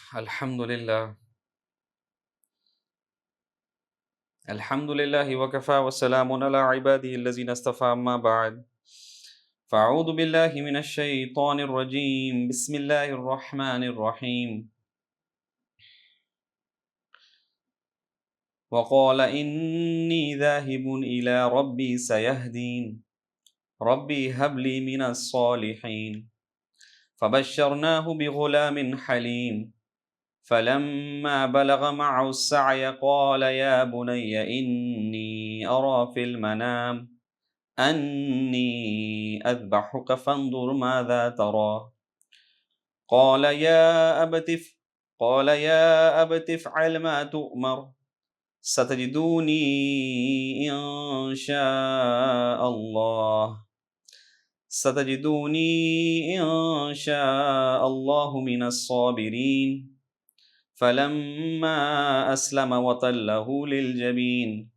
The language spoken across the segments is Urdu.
Alhamdulillah. Alhamdulillah wa kafa wa salamun ala ibadihi allazina istafa amma ba'd. فأعوذ بالله من الشيطان الرجيم بسم الله الرحمن الرحيم وقال إني ذاهب إلى ربي سيهدين ربي هب لي من الصالحين فبشرناه بغلام حليم فلما بلغ معه السعي قال يا بني إني أرى في المنام أني أذبحك فانظر ماذا ترى قال يا أبت افعل ما تؤمر ستجدوني إن شاء الله من الصابرين فلما أسلم وتله للجبين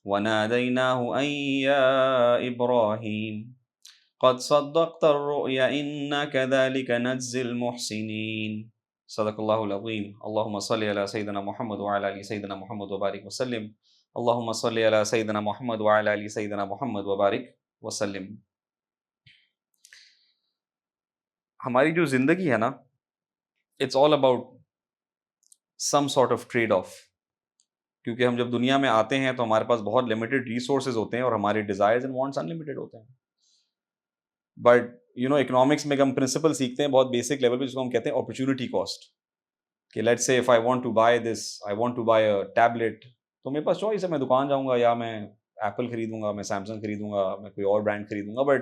وناديناه أن يا إبراهيم قد صدقت الرؤيا إنا كذلك نجزي المحسنين صدق الله العظيم اللهم صل على سيدنا محمد وعلى آل سيدنا محمد وبارك وسلم اللهم صل على سيدنا محمد وعلى آل سيدنا محمد وبارك وسلم. ہماری جو زندگی ہے نا, it's all about some sort of trade off. کیونکہ ہم جب دنیا میں آتے ہیں تو ہمارے پاس بہت لمیٹڈ ریسورسز ہوتے ہیں اور ہمارے ڈیزائرز اینڈ وانٹس انلمیٹڈ ہوتے ہیں. بٹ اکنامکس میں ہم پرنسپل سیکھتے ہیں بہت بیسک لیول پہ, جس کو ہم کہتے ہیں اپرچونٹی کاسٹ. کہ let's say if I want to buy this, I want to buy a tablet, تو میرے پاس چوائس ہے, میں دکان جاؤں گا یا میں ایپل خریدوں گا, میں سیمسنگ خریدوں گا, میں کوئی اور برانڈ خریدوں گا. But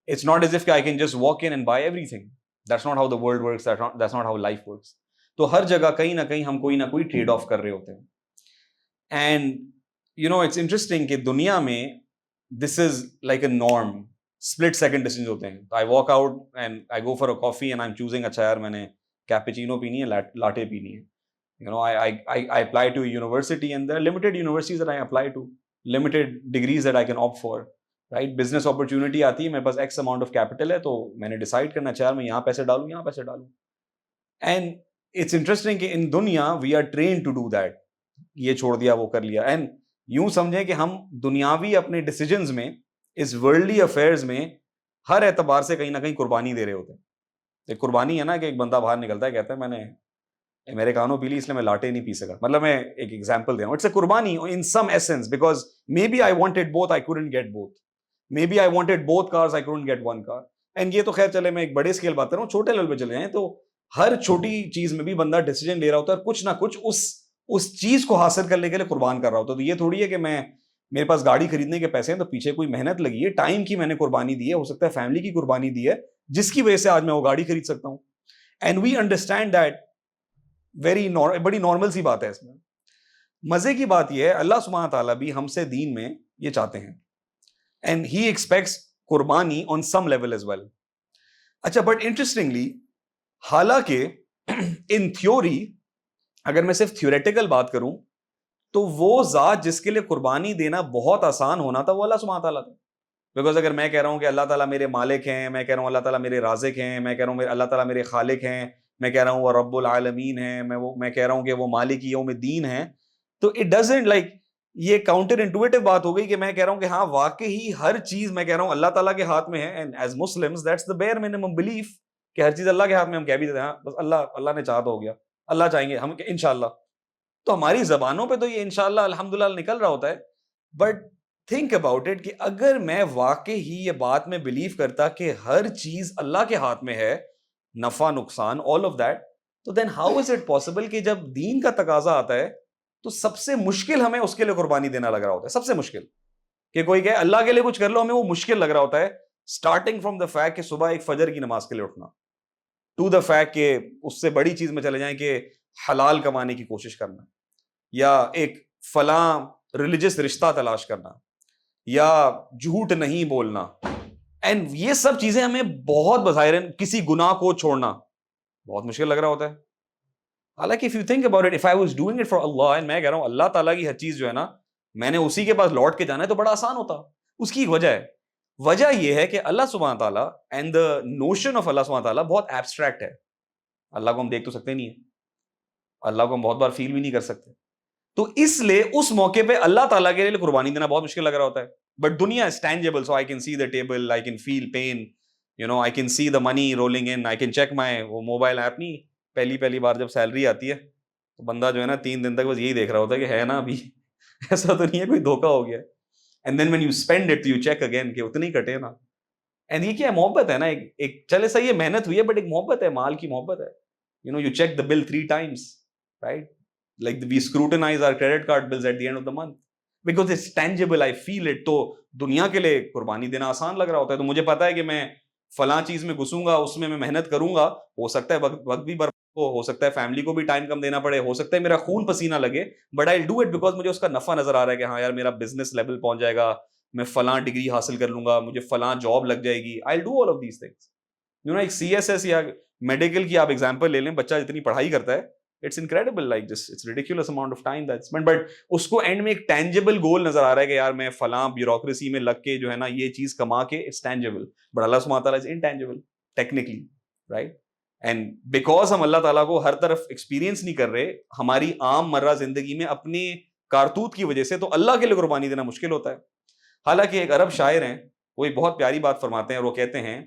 it's not as if I can just walk in and by every thing. That's not how the world works, that's not how life works. تو ہر جگہ کہیں نہ کہیں ہم کوئی نہ کوئی ٹریڈ آف کر رہے ہوتے ہیں. اینڈ اٹس انٹرسٹنگ کہ دنیا میں this is like a norm, split second decisions ہوتے ہیں. I walk out and I go for a coffee and I'm choosing اچھا یار میں نے کیپیچینو پینی ہے, لاٹے پینی ہے. I apply to a university and there are limited universities that I apply to, limited degrees that I can opt for, right? business opportunity آتی ہے, میرے پاس X amount of capital ہے, تو میں نے decide کرنا اچھا یار میں یہاں پیسے ڈالوں, یہاں پیسے ڈالوں. And it's interesting کہ ان دنیا we are trained to do that. یہ چھوڑ دیا, وہ کر لیا. And یوں سمجھیں کہ ہم دنیاوی اپنے ڈیسیجنز میں, اس ورلڈلی افیئرز میں ہر اعتبار سے کہیں نہ کہیں قربانی دے رہے ہوتے ہیں. ایک قربانی ہے نا کہ ایک بندہ باہر نکلتا ہے, کہتا ہے میں نے میرے کانوں پی لی اس لیے میں لاٹے نہیں پی سکا. مطلب میں ایک ایگزامپل دے رہا ہوں. It's a qurbani in some essence, because maybe I wanted both, I couldn't get both. Maybe I wanted both cars, I couldn't get one car. And یہ تو خیر چلے, میں ایک بڑے اسکیل بات کر رہا ہوں, چھوٹے لیول پہ چلے جائیں تو ہر چھوٹی چیز میں بھی بندہ ڈیسیجن لے رہا ہوتا ہے, اور کچھ نہ کچھ اس چیز کو حاصل کرنے کے لیے قربان کر رہا ہوتا ہے. تو یہ تھوڑی ہے کہ میرے پاس گاڑی خریدنے کے پیسے ہیں تو پیچھے کوئی محنت لگی ہے, ٹائم کی میں نے قربانی دی ہے, ہو سکتا ہے فیملی کی قربانی دی ہے, جس کی وجہ سے آج میں وہ گاڑی خرید سکتا ہوں. اینڈ وی انڈرسٹینڈ دیٹ بڑی نارمل سی بات ہے. اس میں مزے کی بات یہ ہے, اللہ سبحانہ تعالیٰ بھی ہم سے دین میں یہ چاہتے ہیں, اینڈ ہی ایکسپیکٹس قربانی آن سم لیول ایز ویل. اچھا, بٹ انٹرسٹنگلی, حالانکہ ان تھیوری اگر میں صرف تھیوریٹیکل بات کروں تو وہ ذات جس کے لیے قربانی دینا بہت آسان ہونا تھا وہ اللہ سبحانہ تعالیٰ تھا. بیکاز اگر میں کہہ رہا ہوں کہ اللہ تعالیٰ میرے مالک ہیں, میں کہہ رہا ہوں اللہ تعالیٰ میرے رازق ہیں, میں کہہ رہا ہوں اللہ تعالیٰ میرے خالق ہیں, میں کہہ رہا ہوں وہ رب العالمین ہیں, میں کہہ رہا ہوں کہ وہ مالک یوم الدین ہیں, تو اٹ ڈزنٹ لائک, یہ کاؤنٹر انٹویٹو بات ہو گئی کہ میں کہہ رہا ہوں کہ ہاں واقعی ہر چیز میں کہہ رہا ہوں اللہ تعالیٰ کے ہاتھ میں ہے. And as Muslims that's the bare minimum belief کہ ہر چیز اللہ کے ہاتھ میں. ہم کہہ بھی دیتے ہیں ہاں بس اللہ نے چاہا تو ہو گیا, اللہ چاہیں گے ہم انشاءاللہ. تو ہماری زبانوں پہ تو یہ انشاءاللہ الحمدللہ نکل رہا ہوتا ہے. بٹ تھنک اباؤٹ اٹ کہ اگر میں واقعی ہی یہ بات میں بلیو کرتا کہ ہر چیز اللہ کے ہاتھ میں ہے, نفع نقصان آل آف دیٹ, تو then how is it possible کہ جب دین کا تقاضا آتا ہے تو سب سے مشکل ہمیں اس کے لیے قربانی دینا لگ رہا ہوتا ہے. سب سے مشکل کہ کوئی کہے اللہ کے لیے کچھ کر لو, ہمیں وہ مشکل لگ رہا ہوتا ہے. اسٹارٹنگ فرام دا فیکٹ کہ صبح ایک فجر کی نماز کے لیے اٹھنا, ٹو دا فیکٹ کہ اس سے بڑی چیز میں چلے جائیں کہ حلال کمانے کی کوشش کرنا, یا ایک فلاں ریلیجس رشتہ تلاش کرنا, یا جھوٹ نہیں بولنا. اینڈ یہ سب چیزیں ہمیں بہت بظاہر کسی گناہ کو چھوڑنا بہت مشکل لگ رہا ہوتا ہے. حالانکہ if you think about it, if I was doing it for Allah, and میں کہہ رہا ہوں اللہ تعالیٰ کی ہر چیز جو ہے نا میں نے اسی کے پاس لوٹ کے جانا ہے, تو بڑا آسان ہوتا. اس کی ایک وجہ ہے, وجہ یہ ہے کہ اللہ سبحانہ تعالیٰ اینڈ دا نوشن آف اللہ سبحانہ تعالیٰ بہت ایبسٹریکٹ ہے. اللہ کو ہم دیکھ تو سکتے نہیں ہیں, اللہ کو ہم بہت بار فیل بھی نہیں کر سکتے. تو اس لیے اس موقع پہ اللہ تعالیٰ کے لیے قربانی دینا بہت مشکل لگ رہا ہوتا ہے. بٹ دنیا is tangible, so I can see the table, I can feel pain, I can see the money rolling in, I can check my وہ موبائل ایپ. نہیں, پہلی بار جب سیلری آتی ہے تو بندہ جو ہے نا 3 دن تک بس یہی دیکھ رہا ہوتا ہے کہ ہے نا ابھی, ایسا تو نہیں ہے کوئی دھوکا ہو گیا. And then when you spend it you check again کہ اتنے ہی کٹے نا. اینڈ یہ کیا ہے, محبت ہے نا, ایک چلے صحیح ہے محنت ہوئی ہے بٹ ایک محبت ہے, مال کی محبت ہے. You check the bill 3 times, right? Like we scrutinize our credit card bills at the end of the month because it's tangible, I feel it. تو دنیا کے لیے قربانی دینا آسان لگ رہا ہوتا ہے. تو مجھے پتا ہے کہ میں فلاں چیز میں گھسوں گا, اس میں محنت کروں گا, ہو سکتا ہے وقت بھی برباد ہو سکتا ہے فیملی کو بھی ٹائم کم دینا پڑے, ہو سکتا ہے میرا خون پسینہ لگے, but I do it because مجھے اس کا نفع نظر آ رہا ہے کہ ہاں یار میرا بزنس لیول پہنچ جائے گا, میں فلاں ڈگری حاصل کر لوں گا, مجھے فلاں جاب لگ جائے گی. I do all of these things. ایک سی ایس ایس یا میڈیکل کی آپ ایگزامپل لے لیں, بچہ جتنی پڑھائی کرتا ہے it's incredible, like just it's ridiculous amount of time that's spent, but اس کو اینڈ میں ایک ٹینجیبل گول نظر آ رہا ہے کہ یار میں فلاں بیوروکریسی میں لگ کے جو ہے نا یہ چیز کما کے اٹس ٹینجیبل. بٹ اللہ سبحانہ تعالیٰ is intangible technically, right? And because ہم اللہ تعالیٰ کو ہر طرف ایکسپیرینس نہیں کر رہے ہماری عام مرہ زندگی میں اپنے کارتوت کی وجہ سے, تو اللہ کے لیے قربانی دینا مشکل ہوتا ہے. حالانکہ ایک عرب شاعر ہیں, وہ ایک بہت پیاری بات فرماتے ہیں, اور وہ کہتے ہیں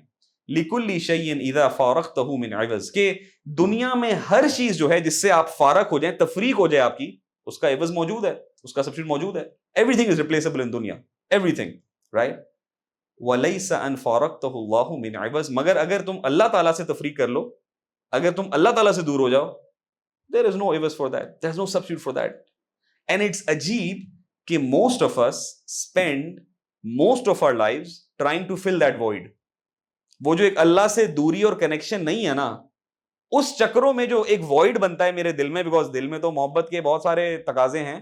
لِكُلِّ شَيْءٍ إِذَا فَارَقْتَهُ مِنْ عِوَضٍ, کہ دنیا میں ہر چیز جو ہے جس سے آپ فارغ ہو جائیں, تفریق ہو جائے آپ کی, اس کا عوض موجود ہے, اس کا سبسٹیٹیوٹ موجود ہے. ایوری تھنگ از ریپلیسبل ان دنیا, ایوری تھنگ, رائٹ؟ وَلَيْسَ أَنْ فَارَقْتَهُ اللَّهُ مِنْ عِوَضٍ, مگر اگر تم اللہ تعالیٰ سے تفریق کر لو, اگر تم اللہ تعالیٰ سے دور ہو جاؤ, there is no عوض for that, there is no substitute for that. And it's عجیب کہ most of us spend most of our lives trying to fill that void. وہ جو ایک اللہ سے دوری اور کنیکشن نہیں ہے نا, اس چکروں میں جو ایک وائڈ بنتا ہے میرے دل میں, بیکاز دل میں تو محبت کے بہت سارے تقاضے ہیں,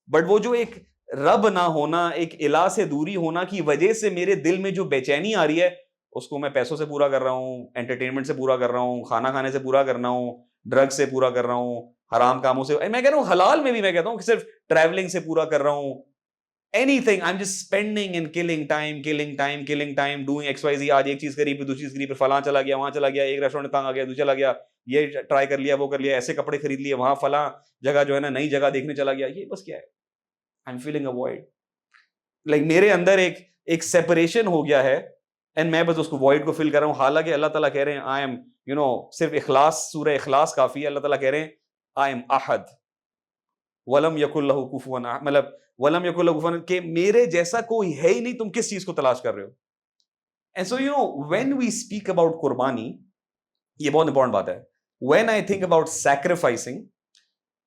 بٹ وہ جو ایک رب نہ ہونا, ایک الہ سے دوری ہونا کی وجہ سے میرے دل میں جو بے چینی آ رہی ہے, اس کو میں پیسوں سے پورا کر رہا ہوں, انٹرٹینمنٹ سے پورا کر رہا ہوں, کھانا کھانے سے پورا کرنا ہوں, ڈرگ سے پورا کر رہا ہوں, حرام کاموں سے, میں کہہ رہا ہوں حلال میں بھی میں کہتا ہوں کہ صرف ٹریولنگ سے پورا کر رہا ہوں. anything, I'm just spending and killing time, doing XYZ. آج ایک چیز کری, پھر دوسری چیز کری, پھر فلاں چلا گیا, وہاں چلا گیا, ایک ریسٹورینٹ تنگ آ گیا, دوسرا چلا گیا, یہ ٹرائی کر لیا, وہ کر لیا, ایسے کپڑے خرید لیے, وہاں فلاں جگہ جو ہے نا نئی جگہ دیکھنے چلا گیا. یہ بس کیا ہے, I'm feeling a void. Like میرے اندر ایک سیپریشن ہو گیا ہے, اینڈ میں بس اس کو void کو فل کر رہا ہوں. حالانکہ اللہ تعالیٰ کہہ رہے ہیں I am, صرف اخلاص, سورہ اخلاص کافی ہے. اللہ تعالیٰ کہہ رہے ہیں I am احد ولم یکن لہ کفوا احد, مطلب ولم یکن لہ کفوا احد, کہ میرے جیسا کوئی ہے ہی نہیں, تم کس چیز کو تلاش کر رہے ہو. And so when we speak about قربانی, یہ بہت امپورٹنٹ بات ہے. when I think about sacrificing,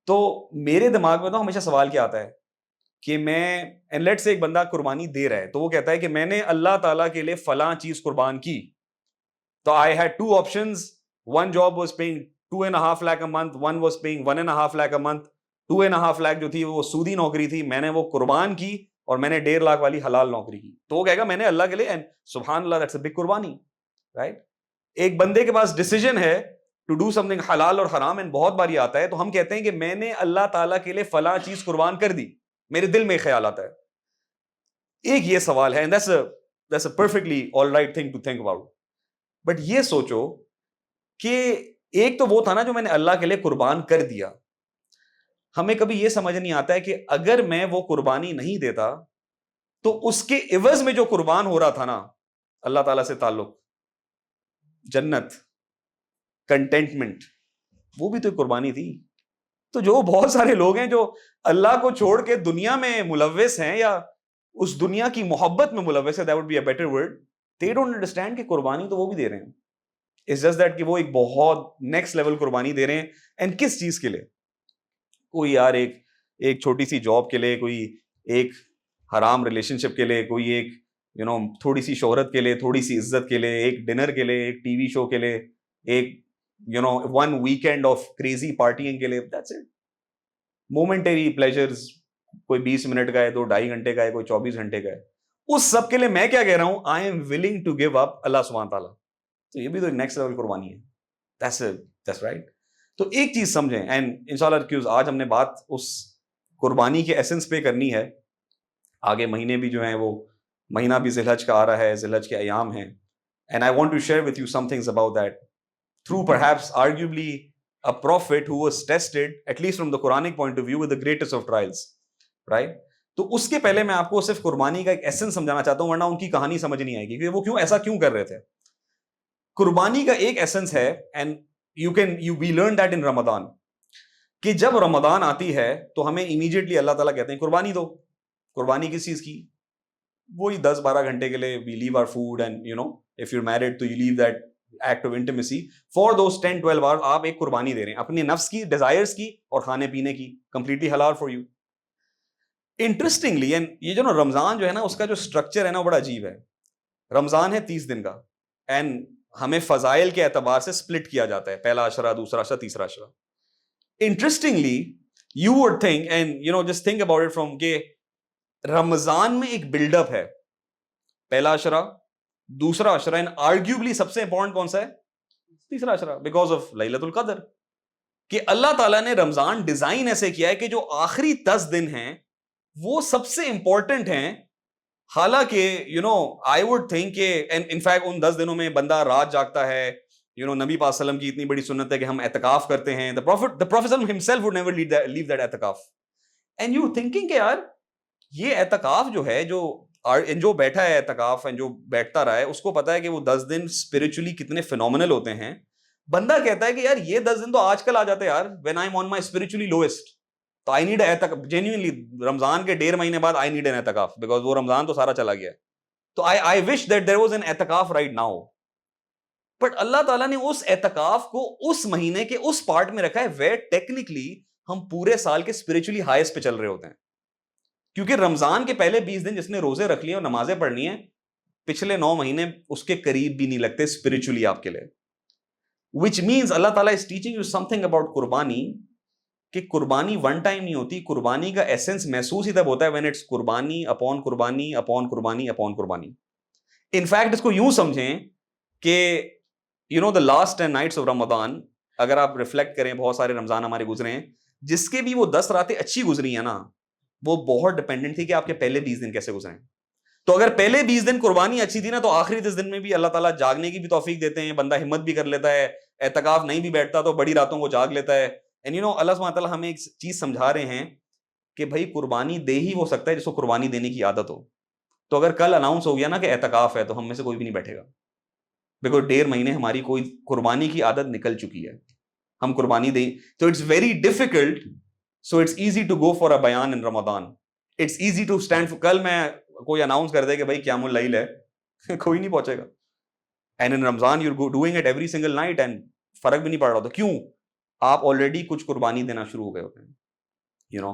تو میرے دماغ میں تو ہمیشہ سوال کیا آتا ہے کہ میں, اینڈ لیٹس سے ایک بندہ قربانی دے رہا ہے, تو وہ کہتا ہے کہ میں نے اللہ تعالیٰ کے لیے فلاں چیز قربان کی, تو I had 2 options, one job was paying 2.5 lakh a month, one was paying 1.5 lakh a month. 2.5 lakh جو تھی وہ سودی نوکری تھی, میں نے وہ قربان کی, اور میں نے 1.5 lakh والی حلال نوکری کی. تو وہ کہے گا میں نے اللہ کے لیے, سبحان اللہ, دیٹس اے بگ قربانی, رائٹ؟ ایک بندے کے پاس ڈیسیجن ہے ٹو ڈو سم تھنگ حلال اور حرام, اینڈ بہت بار یہ آتا ہے, تو ہم کہتے ہیں کہ میں نے اللہ تعالیٰ کے لیے فلاں چیز قربان کر دی, میرے دل میں خیال آتا ہے. ایک یہ سوال ہے, and that's a perfectly all right thing to think about. But یہ سوچو کہ ایک تو وہ تھا نا جو میں نے اللہ کے لیے قربان کر دیا. ہمیں کبھی یہ سمجھ نہیں آتا ہے کہ اگر میں وہ قربانی نہیں دیتا, تو اس کے عوض میں جو قربان ہو رہا تھا نا, اللہ تعالیٰ سے تعلق, جنت, کنٹینٹمنٹ, وہ بھی تو ایک قربانی تھی. تو جو بہت سارے لوگ ہیں جو اللہ کو چھوڑ کے دنیا میں ملوث ہیں, یا اس دنیا کی محبت میں ملوث ہے, that would be a better word, they don't understand کہ قربانی تو وہ بھی دے رہے ہیں. It's just that کہ وہ ایک بہت نیکسٹ لیول قربانی دے رہے ہیں. اینڈ کس چیز کے لیے؟ کوئی یار ایک چھوٹی سی جاب کے لیے, کوئی ایک حرام ریلیشن شپ کے لیے, کوئی ایک تھوڑی سی شہرت کے لیے, تھوڑی سی عزت کے لیے, ایک ڈنر کے لیے, ایک ٹی وی شو کے لیے, ایک ون ویکینڈ آف کریزی پارٹینگ کے لیے. That's it. مومنٹری پلیجرز, کوئی 20 منٹ کا ہے, 2-2.5 گھنٹے کا ہے, کوئی 24 گھنٹے کا ہے. اس سب کے لیے میں کیا کہہ رہا ہوں, I am willing to give up Allah سبحانہ تعالیٰ. تو یہ بھی تو ایک نیکسٹ لیول قربانی ہے. That's right. تو ایک چیز سمجھیں, اینڈ انشاءاللہ کیونکہ آج ہم نے بات اس قربانی کے ایسنس پہ کرنی ہے. آگے مہینے بھی جو ہیں, وہ مہینہ بھی ذی الحج کا آ رہا ہے, ذی الحج کے ایام ہیں, and I want to share with you some things about that, through perhaps arguably a prophet who was tested, at least from the Quranic point of view, with the greatest of trials, right? تو اس کے پہلے میں آپ کو صرف قربانی کا ایک ایسنس سمجھانا چاہتا ہوں, ورنہ ان کی کہانی سمجھ نہیں آئے گی کہ وہ کیوں ایسا کیوں کر رہے تھے. قربانی کا ایک ایسنس ہے, and we learn that in Ramadan, کہ جب رمضان آتی ہے تو ہمیں امیڈیٹلی اللہ تعالیٰ کہتے ہیں قربانی دو. قربانی کس چیز کی؟ وہی 10-12 گھنٹے کے لیے we leave our food, and if you're married تو you leave that act of intimacy for those 10-12 hours. آپ ایک قربانی دے رہے ہیں اپنے نفس کی, ڈیزائرز کی اور کھانے پینے کی, completely halal for you. Interestingly, and یہ جو رمضان جو ہے نا اس کا جو اسٹرکچر ہے نا بڑا عجیب ہے. رمضان ہے 30 دن کا, اینڈ ہمیں فضائل کے اعتبار سے سپلٹ کیا جاتا ہے, پہلا عشرہ, دوسرا عشرہ, تیسرا عشرہ. Interestingly you would think, and just think about it from, کہ رمضان میں ایک بلڈ اپ ہے, پہلا عشرہ, دوسرا عشرہ, اینڈ آرگیوبلی سب سے امپورٹنٹ کون سا ہے؟ تیسرا عشرہ, بیکاز آف لیلۃ القدر. کہ اللہ تعالیٰ نے رمضان ڈیزائن ایسے کیا ہے کہ جو آخری 10 دن ہیں وہ سب سے امپورٹنٹ ہیں. حالانکہ آئی وڈ تھنک کہ انفیکٹ ان 10 دنوں میں بندہ رات جاگتا ہے. نبی پاک صلی اللہ علیہ وسلم کی اتنی بڑی سنت ہے کہ ہم اعتکاف کرتے ہیں. the prophet himself would never leave that اعتکاف. and you thinking کہ یار یہ اعتکاف جو ہے, جو بیٹھا ہے اعتکاف, جو بیٹھتا رہا ہے, اس کو پتا ہے کہ وہ 10 دن اسپرچولی کتنے فینومینل ہوتے ہیں. بندہ کہتا ہے کہ یار یہ 10 دن تو آج کل آ جاتے یار, when I'm on my spiritually lowest, تو I need genuinely رمضان کے 1.5 مہینے بعد I need an اعتکاف, because وہ رمضان تو سارا چلا گیا. تو I wish that there was an اعتکاف right now. بٹ اللہ تعالیٰ نے اس اعتکاف کو اس مہینے کے اس پارٹ میں رکھا ہے where technically ہم پورے سال کے spiritually highest پہ چل رہے ہوتے ہیں. کیونکہ رمضان کے پہلے 20 دن جس نے روزے رکھ لیے اور نمازیں پڑھنی ہیں, پچھلے 9 مہینے اس کے قریب بھی نہیں لگتے spiritually آپ کے لیے. which means اللہ تعالیٰ is teaching you something about قربانی, کہ قربانی ون ٹائم نہیں ہوتی. قربانی کا ایسنس محسوس ہی تب ہوتا ہے when it's قربانی اپون قربانی اپون قربانی اپون قربانی. انفیکٹ اس کو یوں سمجھیں کہ the last 10 nights of Ramadan, اگر آپ ریفلیکٹ کریں, بہت سارے رمضان ہمارے گزرے ہیں, جس کے بھی وہ 10 راتیں اچھی گزری ہیں نا, وہ بہت ڈپینڈنٹ تھی کہ آپ کے پہلے 20 دن کیسے گزرے ہیں. تو اگر پہلے 20 دن قربانی اچھی تھی نا, تو آخری 10 دن میں بھی اللہ تعالیٰ جاگنے کی بھی توفیق دیتے ہیں, بندہ ہمت بھی کر لیتا ہے, اعتکاف نہیں بھی بیٹھتا تو بڑی راتوں کو جاگ لیتا ہے. اینڈ اللہ سبحانہ تعالیٰ ہمیں ایک چیز سمجھا رہے ہیں کہ بھائی قربانی دے ہی وہ سکتا ہے جس کو قربانی دینے کی عادت ہو. تو اگر کل اناؤنس ہو گیا نا کہ اعتکاف ہے, تو ہم میں سے کوئی بھی نہیں بیٹھے گا, بیکاز 1.5 مہینے ہماری کوئی قربانی کی عادت نکل چکی ہے, ہم قربانی دیں. تو it's very difficult, so it's easy to go for a بیان in Ramzan, it's easy to stand. کل میں کوئی اناؤنس کر دے کہ بھائی قیام اللیل ہے, کوئی نہیں پہنچے گا. And in Ramzan you are doing it every single night, and فرق بھی نہیں پڑ رہا ہوتا. کیوں؟ آپ آلریڈی کچھ قربانی دینا شروع ہو گئے ہوتے ہیں.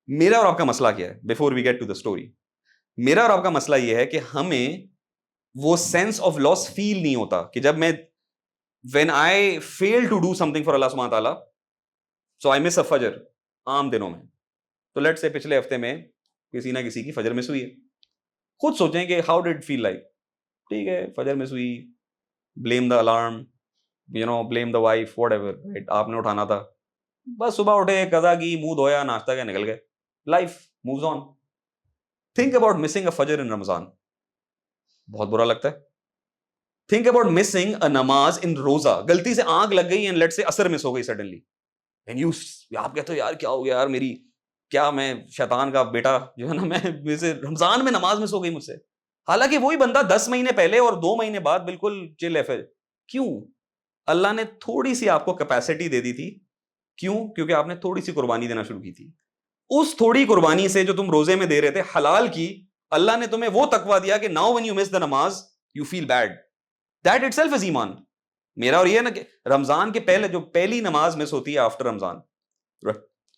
میرا اور آپ کا مسئلہ کیا ہے؟ Before we get to the story, میرا اور آپ کا مسئلہ یہ ہے کہ ہمیں وہ سینس آف لاس فیل نہیں ہوتا کہ جب میں when I fail to do something for Allah subhanahu wa ta'ala, so I miss a فجر عام دنوں میں. تو لیٹ سے پچھلے ہفتے میں کسی نہ کسی کی فجر مس ہوئی ہے. خود سوچیں کہ how did it feel like. ٹھیک ہے, فجر مس ہوئی, blame the alarm, blame the wife, whatever, right? آپ نے اٹھانا تھا, بس صبح اٹھے, قضا کی, منہ دھویا, ناشتہ کیا, نکل گئے. Life moves on. Think about missing a فجر in Ramadan. بہت برا لگتا ہے. Think about missing a نماز in روزہ. غلطی سے آنکھ لگ گئی, and let's say عصر مس ہو گئی suddenly, and آپ کہتے ہو یار کیا ہو گیا یار, میری کیا, میں شیطان کا بیٹا جو ہے نا, میں رمضان میں نماز مس ہو گئی مجھ سے. حالانکہ وہی بندہ 10 مہینے پہلے اور 2 مہینے بعد بالکل چل ہے. پھر کیوں؟ اللہ نے تھوڑی سی آپ کو کیپیسٹی دے دی تھی. کیوں؟ کیونکہ آپ نے تھوڑی سی قربانی دینا شروع کی تھی. اس تھوڑی قربانی سے جو تم روزے میں دے رہے تھے حلال کی, اللہ نے تمہیں وہ تقویٰ دیا کہ now when you miss the نماز you feel bad. That itself is ایمان. میرا اور یہ ہے نا کہ رمضان کے پہلے جو پہلی نماز مس ہوتی ہے آفٹر رمضان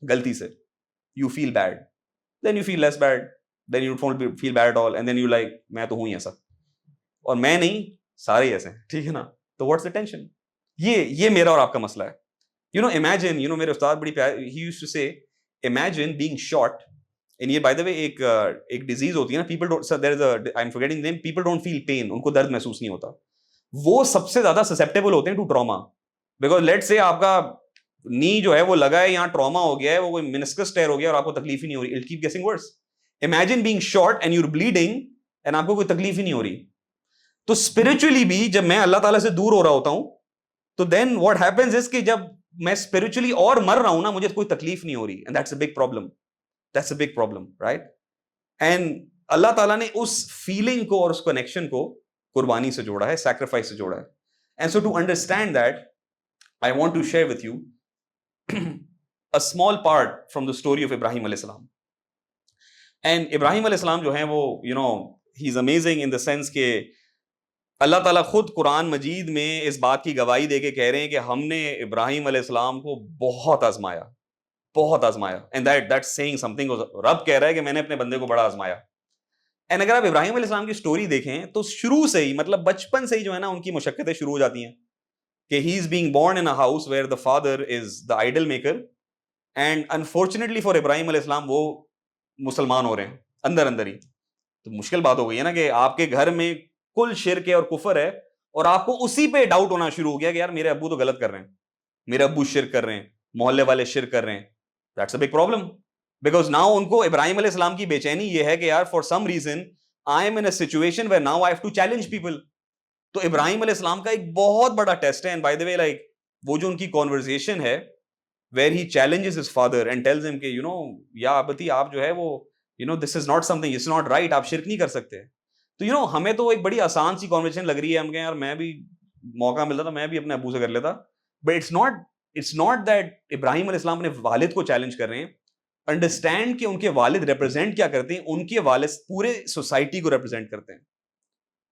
غلطی سے, you feel bad, then you feel less bad, then you don't feel bad at all, and then you like میں تو ہوں ہی ایسا, اور میں نہیں, سارے ایسے ہیں, ٹھیک ہے نا. تو what's the tension? یہ میرا اور آپ کا مسئلہ ہے. Imagine, میرے استاد بڑی پیاری, he used to say, imagine being shot. And یہ by the way ایک ڈیزیز ہوتی ہے نا, people don't, there is a, I'm forgetting the name, people don't feel pain, ان کو درد محسوس نہیں ہوتا. وہ سب سے زیادہ سسپٹیبل ہوتے ہیں ٹو ٹراما, بیکاز لیٹ سے آپ کا نی جو ہے وہ لگا ہے, یہاں ٹراما ہو گیا ہے, وہ کوئی منسکس ٹیئر ہو گیا اور آپ کو تکلیف ہی نہیں ہو رہی, it'll keep getting worse. Imagine being shot and you're bleeding and آپ کو کوئی تکلیف ہی نہیں ہو رہی. تو spiritually بھی جب میں اللہ تعالیٰ سے دور ہو رہا ہوتا ہوں, تو then what happens is کہ جب میں spiritually اور مر رہا ہوں نا, مجھے کوئی تکلیف نہیں ہو رہی, and that's a big problem. That's a big problem, right? And اللہ تعالیٰ نے اس فیلنگ کو اور اس کنیکشن کو قربانی سے جوڑا ہے, سیکریفائس سے جوڑا ہے. And so to understand that, I want to share with you a small part from the story of Ibrahim alayhi salam. And Ibrahim alayhi salam جو ہیں وہ, you know, he's amazing in the sense کہ اللہ تعالیٰ خود قرآن مجید میں اس بات کی گواہی دے کے کہہ رہے ہیں کہ ہم نے ابراہیم علیہ السلام کو بہت آزمایا, بہت آزمایا. And that's saying something. رب کہہ رہا ہے کہ میں نے اپنے بندے کو بڑا آزمایا. اینڈ اگر آپ ابراہیم علیہ السلام کی سٹوری دیکھیں تو شروع سے ہی, مطلب بچپن سے ہی جو ہے نا ان کی مشقتیں شروع ہو جاتی ہیں کہ he is being born in a house where the father is the idol maker, and unfortunately for Ibrahim علیہ السلام وہ مسلمان ہو رہے ہیں اندر اندر ہی. تو مشکل بات ہو گئی ہے نا کہ آپ کے گھر میں کل شرک ہے اور کفر ہے, اور آپ کو اسی پہ ڈاؤٹ ہونا شروع ہو گیا کہ یار میرے ابو تو غلط کر رہے ہیں, میرے ابو شرک کر رہے ہیں, محلے والے شرک کر رہے ہیں. That's a big problem, because now in کو ابراہیم علیہ السلام کی بے چینی یہ ہے کہ یار for some reason I am in a situation where now I have to challenge people. تو ابراہیم علیہ السلام کا ایک بہت بڑا ٹیسٹ ہے. And by the way, like وہ جو ان کی conversation ہے where he challenges his father and tells him کہ you know یا ابتی آپ جو ہے وہ you know this is not something, it's not right, آپ شرک نہیں کر سکتے. تو you know ہمیں تو ایک بڑی آسان سی conversation لگ رہی ہے, ہم کہیں یار میں بھی موقع ملتا تو میں بھی اپنے ابو سے کر لیتا. But it's not that ابراہیم علیہ السلام اپنے والد کو چیلنج کر رہے ہیں. انڈرسٹینڈ کہ ان کے والد ریپرزینٹ کیا کرتے ہیں, ان کے والد پورے سوسائٹی کو ریپرزینٹ کرتے ہیں.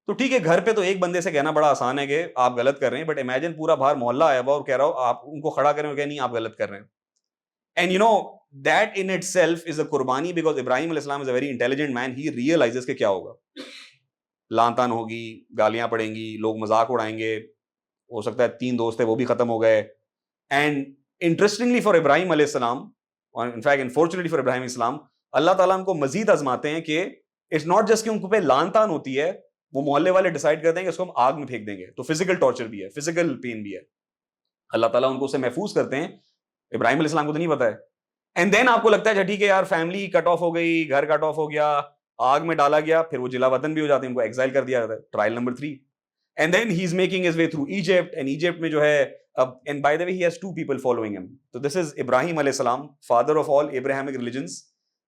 تو ٹھیک ہے گھر پہ تو ایک بندے سے کہنا بڑا آسان ہے کہ آپ غلط کر رہے ہیں, بٹ امیجن پورا باہر محلہ آیا ہوا اور کہہ رہا ہو آپ ان کو کھڑا کریں اور کہ نہیں آپ غلط کر رہے ہیں. And you know that in itself is a qurbani, because Ibrahim علیہ السلام is a very intelligent man. He realizes کہ کیا ہوگا, لان تان ہوگی, گالیاں پڑیں گی, لوگ مذاق اڑائیں گے, ہو سکتا ہے 3 دوست تھے وہ بھی ختم ہو گئے. اینڈ انٹرسٹنگلی فار ابراہیم علیہ السلام, in fact unfortunately for ابراہیم اسلام, اللہ تعالیٰ ان کو مزید آزماتے ہیں کہ اٹس ناٹ جسٹ کہ ان کو پہ لان تان ہوتی ہے, وہ محلے والے ڈیسائیڈ کرتے ہیں کہ اس کو ہم آگ میں پھینک دیں گے. تو فزیکل ٹارچر بھی ہے, فزیکل پین بھی ہے. اللہ تعالیٰ ان کو اسے محفوظ کرتے ہیں, ابراہیم علیہ السلام کو تو نہیں پتا ہے. اینڈ دین آپ کو لگتا ہے ٹھیک ہے یار فیملی کٹ آف ہو گئی, گھر کٹ آف ہو گیا, آگ میں ڈالا گیا, پھر وہ جلا وطن بھی ہو جاتے ہیں, ان کو ایگزائل کر دیا جاتا ہے. Trial number 3. And then he is making his way through Egypt, and Egypt میں جو ہے and by the way he has 2 people following him. So this is Ibrahim alayhi salam, father of all Abrahamic religions.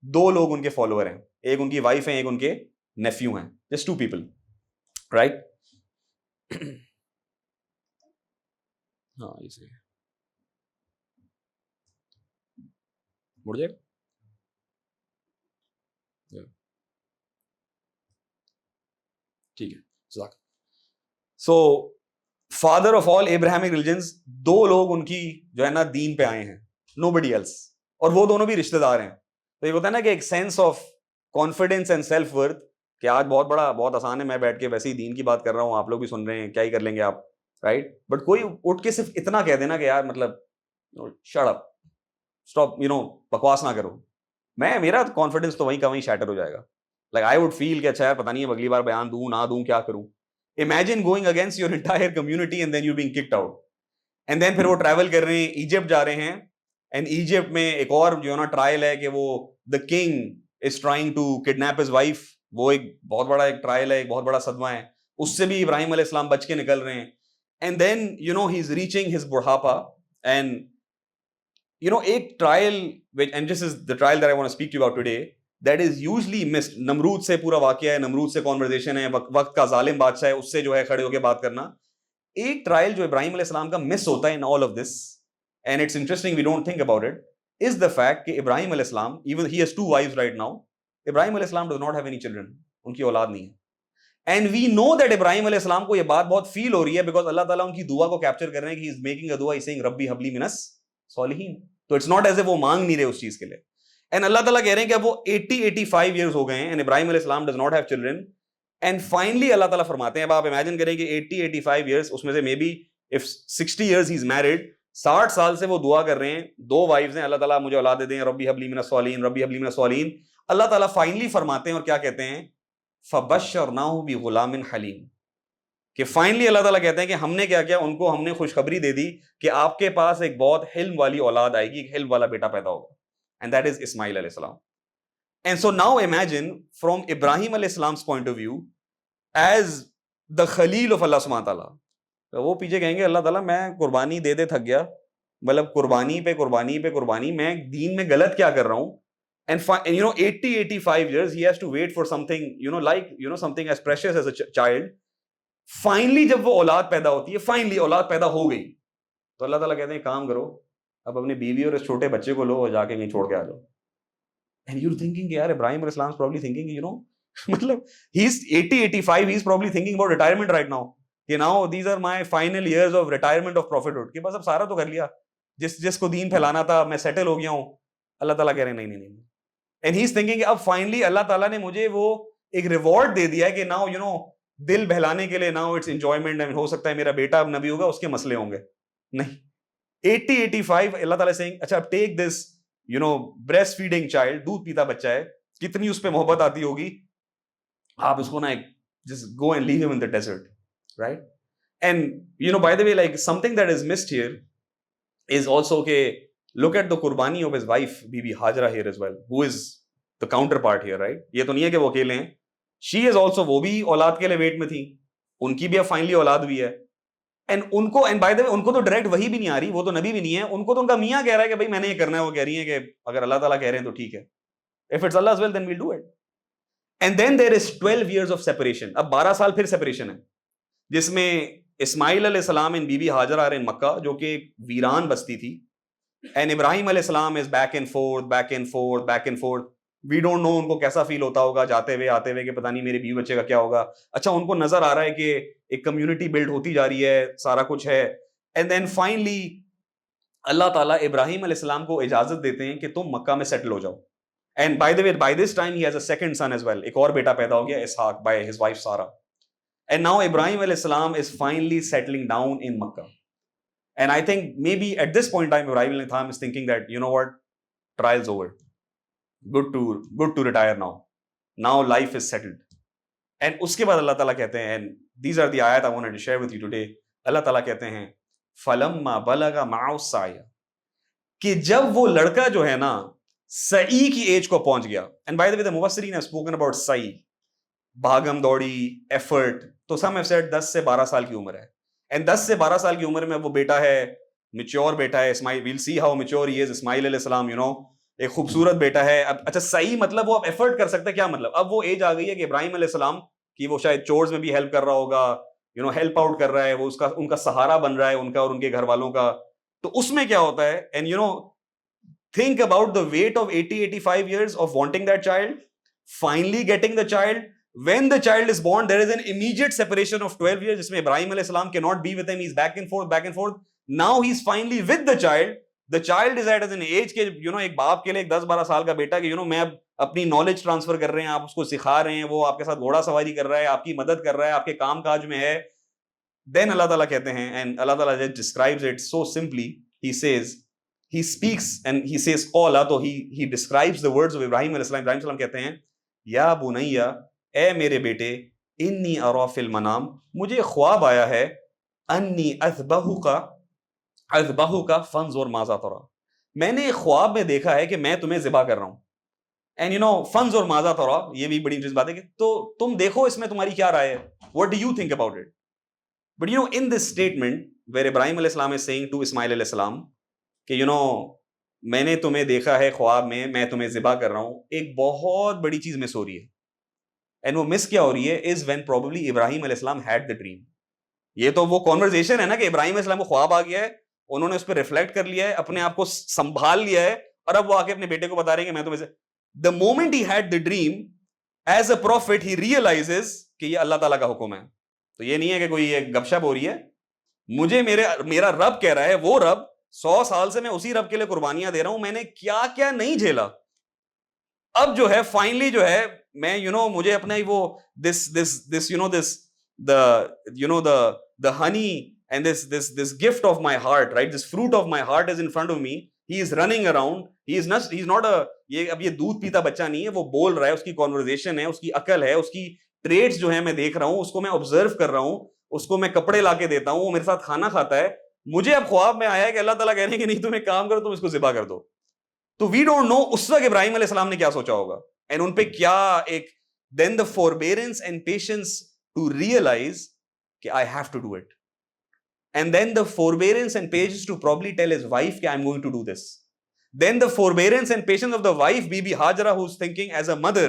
2 لوگ ان کے فالوور ہیں, ایک ان کی وائف ہیں, ایک ان کے نیفیو ہیں. Just 2 people, right? ہاں اسے مڑ جائے ٹھیک ہے. So father of all Abrahamic religions, 2 لوگ ان کی جو ہے نا دین پہ آئے ہیں, nobody else, اور وہ دونوں بھی رشتہ دار ہیں. تو یہ ہوتا ہے نا کہ ایک sense of confidence and self worth کہ آج بہت آسان ہے, میں بیٹھ کے ویسے ہی دین کی بات کر رہا ہوں, آپ لوگ بھی سن رہے ہیں, کیا ہی کر لیں گے آپ, رائٹ. بٹ کوئی اٹھ کے صرف اتنا کہہ دینا کہ یار مطلب shut up, stop, you know بکواس نہ کرو, میرا کانفیڈینس تو وہیں کا وہیں شیٹر ہو جائے گا. لائک آئی وڈ فیل کہ اچھا یار پتہ نہیں ہے اگلی بار بیان دوں نہ دوں کیا کروں. Imagine going against your entire community and then you being kicked out. And then پھر وہ ٹریول کر رہے ہیں, ایجپٹ جا رہے ہیں, اینڈ ایجپٹ میں ایک اور جو ہے نا ٹرائل ہے کہ وہ the king is trying to kidnap his wife. وہ ایک بہت بڑا ایک ٹرائل ہے, ایک بہت بڑا صدمہ ہے, اس سے بھی ابراہیم علیہ السلام بچ کے نکل رہے ہیں. And then you know he's reaching his burhapa, and you know ایک trial which, and this is the trial that I want to speak to you about today, that is usually missed. نمرود سے پورا واقعہ ہے, نمرود سے conversation ہے, وقت کا ظالم بادشاہ ہے, اس سے جو ہے کھڑے ہو کے بات کرنا. ایک ٹرائل جو ابراہیم علیہ السلام کا مس ہوتا ہے in all of this, and it's interesting we don't think about it, is the fact کہ ابراہیم علیہ السلام, even he has 2 wives right now, ابراہیم علیہ السلام does not have any children, ان کی اولاد نہیں ہے. And we know that ابراہیم علیہ السلام کو یہ بات بہت فیل ہو رہی ہے because اللہ تعالیٰ ان کی دعا کو کیپچر کر رہے ہیں کہ he is making a dua, he is saying ربی حبلی من الصالحین. تو it's not as if وہ مانگ نہیں رہے اس چیز کے لیے. And اللہ تعالیٰ کہہ رہے ہیں کہ اب وہ 80-85 years ہو گئے ہیں, and ابراہیم علیہ السلام does not have children. And finally اللہ تعالیٰ فرماتے ہیں, اب آپ imagine کریں کہ 80-85 years, اس میں سے maybe if 60 years he's married, 60 سال سے وہ دعا کر رہے ہیں, 2 wives ہیں, اللہ تعالیٰ مجھے اولاد دے دیں, ربی حبلی من الصالحین, ربی حبلی من الصالحین. اللہ تعالیٰ finally فرماتے ہیں اور کیا کہتے ہیں, فَبَشَّرْنَاهُ بِغُلَامٍ حَلِيمٍ, کہ فائنلی اللہ تعالیٰ کہتے ہیں کہ ہم نے کیا کیا, ان کو ہم نے خوشخبری دے دی کہ آپ کے پاس ایک بہت حلم والی اولاد آئے گی, ایک حلم والا بیٹا پیدا ہوگا, and that is Ismail علیہ السلام. And so now imagine from Ibrahim علیہ السلام's point of view as the Khalil of Allah subhanahu wa ta'ala, وہ پیچھے کہیں گے اللہ تعالیٰ میں قربانی دے تھک گیا, مطلب قربانی پہ قربانی پہ قربانی, میں دین میں غلط کیا کر رہا ہوں. And 80-85 years he has to wait for something, like something as precious as a child. Finally جب وہ اولاد پیدا ہوتی ہے, finally اولاد پیدا ہو گئی, تو اللہ تعالیٰ کہتے ہیں کام کرو, اب اپنی بیوی اور اس چھوٹے بچے کو لو اور جا کے کہیں چھوڑ کے آ جاؤ. And you're thinking کہ یار ابراہیم علیہ السلام is probably thinking, مطلب he's 80-85, he's probably thinking about retirement right now, کہ now these are my final years of retirement of prophethood, کہ بس اب سارا تو کر لیا, جس کو دین پھیلانا تھا میں سیٹل ہو گیا ہوں. اللہ تعالیٰ کہہ رہے ہیں نہیں. And he's thinking کہ اب finally اللہ تعالیٰ نے مجھے وہ ایک ریوارڈ دے دیا ہے کہ now دل بہلانے کے لیے now it's enjoyment, and ہو سکتا ہے میرا بیٹا اب نبی ہوگا, اس کے مسئلے ہوں گے. نہیں, 80-85 اللہ تعالیٰ saying اچھا اب take this breast feeding child, دودھ پیتا بچہ ہے, کتنی اس پہ محبت آتی ہوگی, آپ اس کو نا just go and leave him in the desert, right? And by the way, like something that is missed here is also کہ look at the qurbani of his wife Bibi Hajra here as well, who is the counterpart here, right? یہ تو نہیں ہے کہ وہ اکیلے ہیں, she is also, وہ بھی اولاد کے لیے ویٹ میں تھی, ان کی بھی اب فائنلی اولاد ہوئی ہے. and by the way ان کو تو ڈائریکٹ وہی بھی نہیں آ رہی, وہ تو نبی بھی نہیں ہے, ان کو تو ان کا میاں کہہ رہا ہے کہ بھائی میں نے یہ کرنا ہے, وہ کہہ رہی ہیں کہ اگر اللہ تعالیٰ کہہ رہے ہیں تو ٹھیک ہے, if it's Allah's will then we'll do it. And then there is 12 years of separation. اب 12 سال پھر سیپریشن ہے, جس میں اسماعیل علیہ السلام ان بیوی ہاجرہ ان مکہ, جو کہ ایک ویران بستی تھی, and ابراہیم علیہ السلام is back and forth. We don't know ان کو کیسا فیل ہوتا ہوگا جاتے ہوئے آتے ہوئے کہ پتہ نہیں میرے بیوی بچے کا کیا ہوگا. اچھا ان کو نظر آ رہا ہے کہ ایک کمیونٹی بلڈ ہوتی جا رہی ہے, سارا کچھ ہے. اینڈ دین فائنلی اللہ تعالیٰ ابراہیم علیہ السلام کو اجازت دیتے ہیں کہ تم مکہ میں سیٹل ہو جاؤ. And by the way by this time he has a second son as well, ایک اور بیٹا پیدا ہو گیا اسحاق by his wife Sarah. And now ابراہیم علیہ السلام is finally settling down in Mecca. And I think maybe at this point in time, Ibrahim alayhi salam is thinking that, what, trial's over. Good to retire now. Now life is settled. And uske baad Allah Ta'ala kehte hain, and these are the ayat I wanted to share with you today. Allah Ta'ala kehte hain, فَلَمَّا بَلَغَ مَعَهُ السَّعْيَ, کہ جب وہ لڑکا جو ہے نا سعی کی ایج کو پہنچ گیا. And by the way, the Mufassirin have spoken about سعی, بھاگم دوڑی, effort. تو some have said 10 سے 12 سال کی عمر ہے. اینڈ 10 سے 12 سال کی عمر میں وہ بیٹا ہے, میچور بیٹا ہے اسماعیل, ویل سی ہاؤ میچور ہی از, اسماعیل علیہ السلام, ایک خوبصورت بیٹا ہے. اب اچھا صحیح مطلب وہ اب ایفرٹ کر سکتا ہے, کیا مطلب, اب وہ ایج آ گئی ہے کہ ابراہیم علیہ السلام کی وہ شاید چورز میں بھی ہیلپ کر رہا ہوگا, ہیلپ آؤٹ کر رہا ہے, وہ ان کا سہارا بن رہا ہے, ان کا اور ان کے گھر والوں کا. تو اس میں کیا ہوتا ہے, and think about the weight of 80-85 years of wanting that child, finally getting the child. When the child is born, there is an immediate separation of 12 years, jisme Ibrahim alayhi salam cannot be with him, he's back and forth. Now he's finally with the child. The child is at an age کہ ایک باپ کے لیے ایک 10-12 سال کا بیٹا کہ میں اب اپنی نالج ٹرانسفر کر رہے ہیں, آپ اس کو سکھا رہے ہیں, وہ آپ کے ساتھ گھوڑا سواری کر رہا ہے, آپ کی مدد کر رہا ہے, آپ کے کام کاج میں ہے. Then اللہ تعالیٰ کہتے ہیں, and اللہ تعالیٰ describes it so simply, he says, he speaks and he says قولا, تو he describes the words of Ibrahim علیہ السلام. ابراہیم علیہ السلام کہتے ہیں, یا بنیا, اے میرے بیٹے, انی ارا فی المنام, مجھے خواب آیا ہے, انی اذبحک فانظر ماذا تری, میں نے خواب میں دیکھا ہے کہ میں تمہیں ذبح کر رہا ہوں. اینڈ فانظر ماذا تری, یہ بھی بڑی انٹرسٹنگ بات ہے کہ تو تم دیکھو اس میں تمہاری کیا رائے ہے, what do you think about it. But in this statement where Ibrahim علیہ السلام is saying to اسماعیل علیہ السلام کہ میں نے تمہیں دیکھا ہے خواب میں تمہیں ذبح کر رہا ہوں, ایک بہت بڑی چیز مس ہو رہی ہے. اینڈ وہ مس کیا ہو رہی ہے, از وین پروبیبلی ابراہیم علیہ السلام ہیڈ دا ڈریم. یہ تو وہ کانورزیشن ہے نا کہ ابراہیم علیہ السلام کو خواب آ گیا ہے, انہوں نے اس پہ ریفلیکٹ کر لیا ہے, اپنے آپ کو سنبھال لیا ہے, اور اب وہ آ کے اپنے بیٹے کو بتا رہے ہیں کہ میں تمہیں. The moment he had the dream as a prophet, he realizes کہ یہ اللہ تعالیٰ کا حکم ہے. تو یہ نہیں ہے کہ کوئی ایک گپ شپ ہو رہی ہے, مجھے میرا رب کہہ رہا ہے, وہ رب 100 سال سے میں اسی رب کے لیے قربانیاں دے رہا ہوں, میں نے کیا کیا نہیں جھیلا. اب جو ہے فائنلی جو ہے میں مجھے اپنا ہی وہ the honey and this gift of my heart, right, this fruit of my heart is in front of me, he is running around, he's not اب یہ دودھ پیتا بچہ نہیں ہے, وہ بول رہا ہے, اس کی conversation ہے, اس کی عقل ہے, اس کی traits جو ہے میں دیکھ رہا ہوں, اس کو میں observe کر رہا ہوں, اس کو میں کپڑے لا کے دیتا ہوں, وہ میرے ساتھ کھانا کھاتا ہے. مجھے اب خواب میں آیا ہے کہ اللہ تعالیٰ کہہ رہے ہیں کہ نہیں تم ایک کام کرو, تم اس کو ذبح کر دو. تو وی ڈونٹ نو اس وقت ابراہیم علیہ السلام نے کیا سوچا ہوگا, اینڈ ان پہ کیا ایک then the forbearance and patience to realize کہ I have to do it. and then the forbearance and patience to probably tell his wife that I'm going to do this. Then the forbearance and patience of the wife, Bibi Hajara, who's thinking as a mother,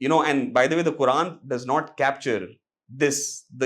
you know, and by the way, the Quran does not capture this,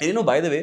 And you know, by the way,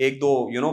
1-2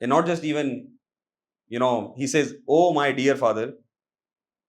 And not just even, he says, oh my dear father,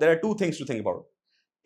there are 2 things to think about.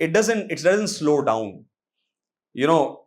it doesn't slow down.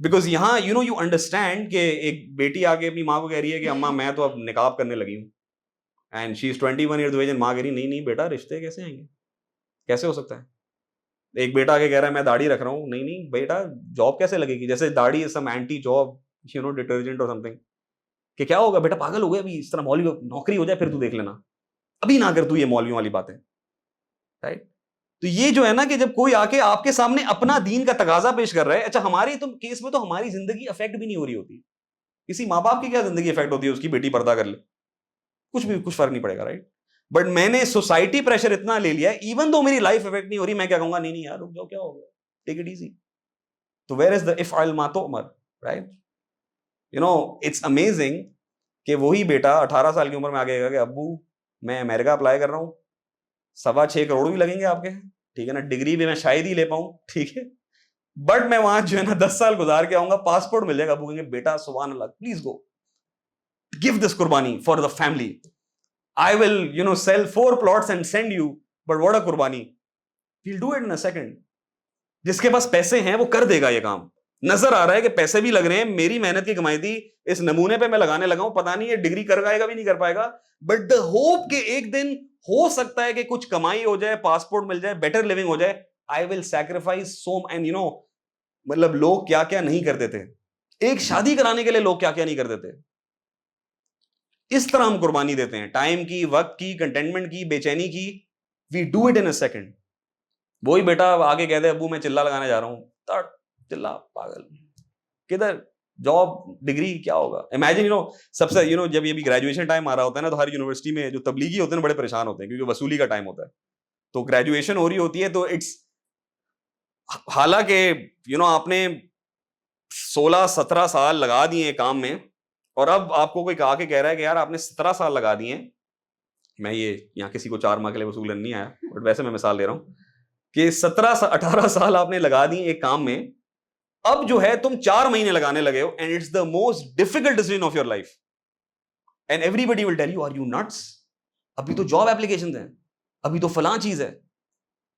Because یہاں یو انڈرسٹینڈ کہ ایک بیٹی آ کے اپنی ماں کو کہہ رہی ہے کہ اماں میں تو اب نقاب کرنے لگی ہوں, and she is 21 years of age, and ماں کہہ رہی نہیں نہیں بیٹا رشتے کیسے آئیں گے, کیسے ہو سکتا ہے. ایک بیٹا آ کے کہہ رہا ہے میں داڑھی رکھ رہا ہوں, نہیں نہیں بیٹا جاب کیسے لگے گی, جیسے داڑھی از سم اینٹی جاب ڈیٹرجنٹ اور سم تھنگ, کہ کیا ہوگا بیٹا پاگل ہو گیا, ابھی اس طرح مولوی نوکری ہو جائے پھر تو دیکھ لینا, ابھی نہ کر تو یہ مولویوں والی باتیں, رائٹ. تو یہ جو ہے نا کہ جب کوئی آ کے آپ کے سامنے اپنا دین کا تقاضا پیش کر رہا ہے, اچھا ہماری تو کیس میں تو ہماری زندگی افیکٹ بھی نہیں ہو رہی ہوتی, کسی ماں باپ کی کیا زندگی افیکٹ ہوتی ہے, اس کی بیٹی پردہ کر لے, کچھ فرق نہیں پڑے گا, رائٹ. بٹ میں نے سوسائٹی پریشر اتنا لے لیا, ایون دو میری لائف افیکٹ نہیں ہو رہی, میں کیا کہوں گا نہیں نہیں یار رک جاؤ, کیا ہو گیا, ٹیک اٹ ایزی. تو ویئر از دا افعل ما تؤمر, رائٹ. اٹس امیزنگ کہ وہی بیٹا 18 سال کی عمر میں آگے گا کہ ابو میں امریکہ اپلائی کر رہا ہوں, 6.25 کروڑ بھی لگیں گے آپ کے, ٹھیک ہے نا, ڈگری بھی میں شاید ہی لے پاؤں, ٹھیک ہے, بٹ میں وہاں جو ہے نا 10 سال گزار کے آؤں گا, پاسپورٹ مل جائے گا, ابو کہیں گے بیٹا سبحان اللہ please go give this qurbani for the family, I will sell 4 plots and send you, but what a qurbani, he'll do it in a second. جس کے پاس پیسے ہیں وہ کر دے گا یہ کام, نظر آ رہا ہے کہ پیسے بھی لگ رہے ہیں, میری محنت کی کمائی تھی اس نمونے پہ میں لگانے لگا ہوں, پتہ نہیں یہ ڈگری کر پائے گا بھی نہیں کر پائے گا, بٹ دا ہوپ کہ ایک دن ہو سکتا ہے کہ کچھ کمائی ہو جائے, پاسپورٹ مل جائے, بیٹر لیونگ ہو جائے, I will sacrifice so, and مطلب لوگ کیا کیا نہیں کرتے تھے, ایک شادی کرانے کے لیے لوگ کیا کیا نہیں کرتے تھے. اس طرح ہم قربانی دیتے ہیں, ٹائم کی, وقت کی, کنٹینٹمنٹ کی, بے چینی کی, we do it in a second. وہی بیٹا آگے کہہ دے ابو میں چلا لگانے جا رہا ہوں, چلا پاگل, کدھر جاب ڈگری کیا ہوگا. امیجن سب سے جب یہ بھی گریجویشن ٹائم آ رہا ہوتا ہے نا, تو ہر یونیورسٹی میں جو تبلیغی ہوتے ہیں بڑے پریشان ہوتے ہیں کیونکہ وصولی کا ٹائم ہوتا ہے, تو گریجویشن ہو رہی ہوتی ہے, تو اٹس حالانکہ آپ نے 16-17 سال لگا دیے کام میں, اور اب آپ کو کوئی کہا کے کہہ رہا ہے کہ یار آپ نے 17 سال لگا دیے, میں یہ یہاں کسی کو 4 ماہ کے لیے وصول نہیں آیا, بٹ ویسے میں مثال دے رہا ہوں کہ 17-18 سال آپ نے لگا دیے ایک کام میں, اب جو ہے تم 4 مہینے لگانے لگے ہو, and it's the most difficult decision of your life, and everybody will tell you are you nuts, ابھی تو جاب اپلیکیشنز ہیں, ابھی تو فلاں چیز ہے,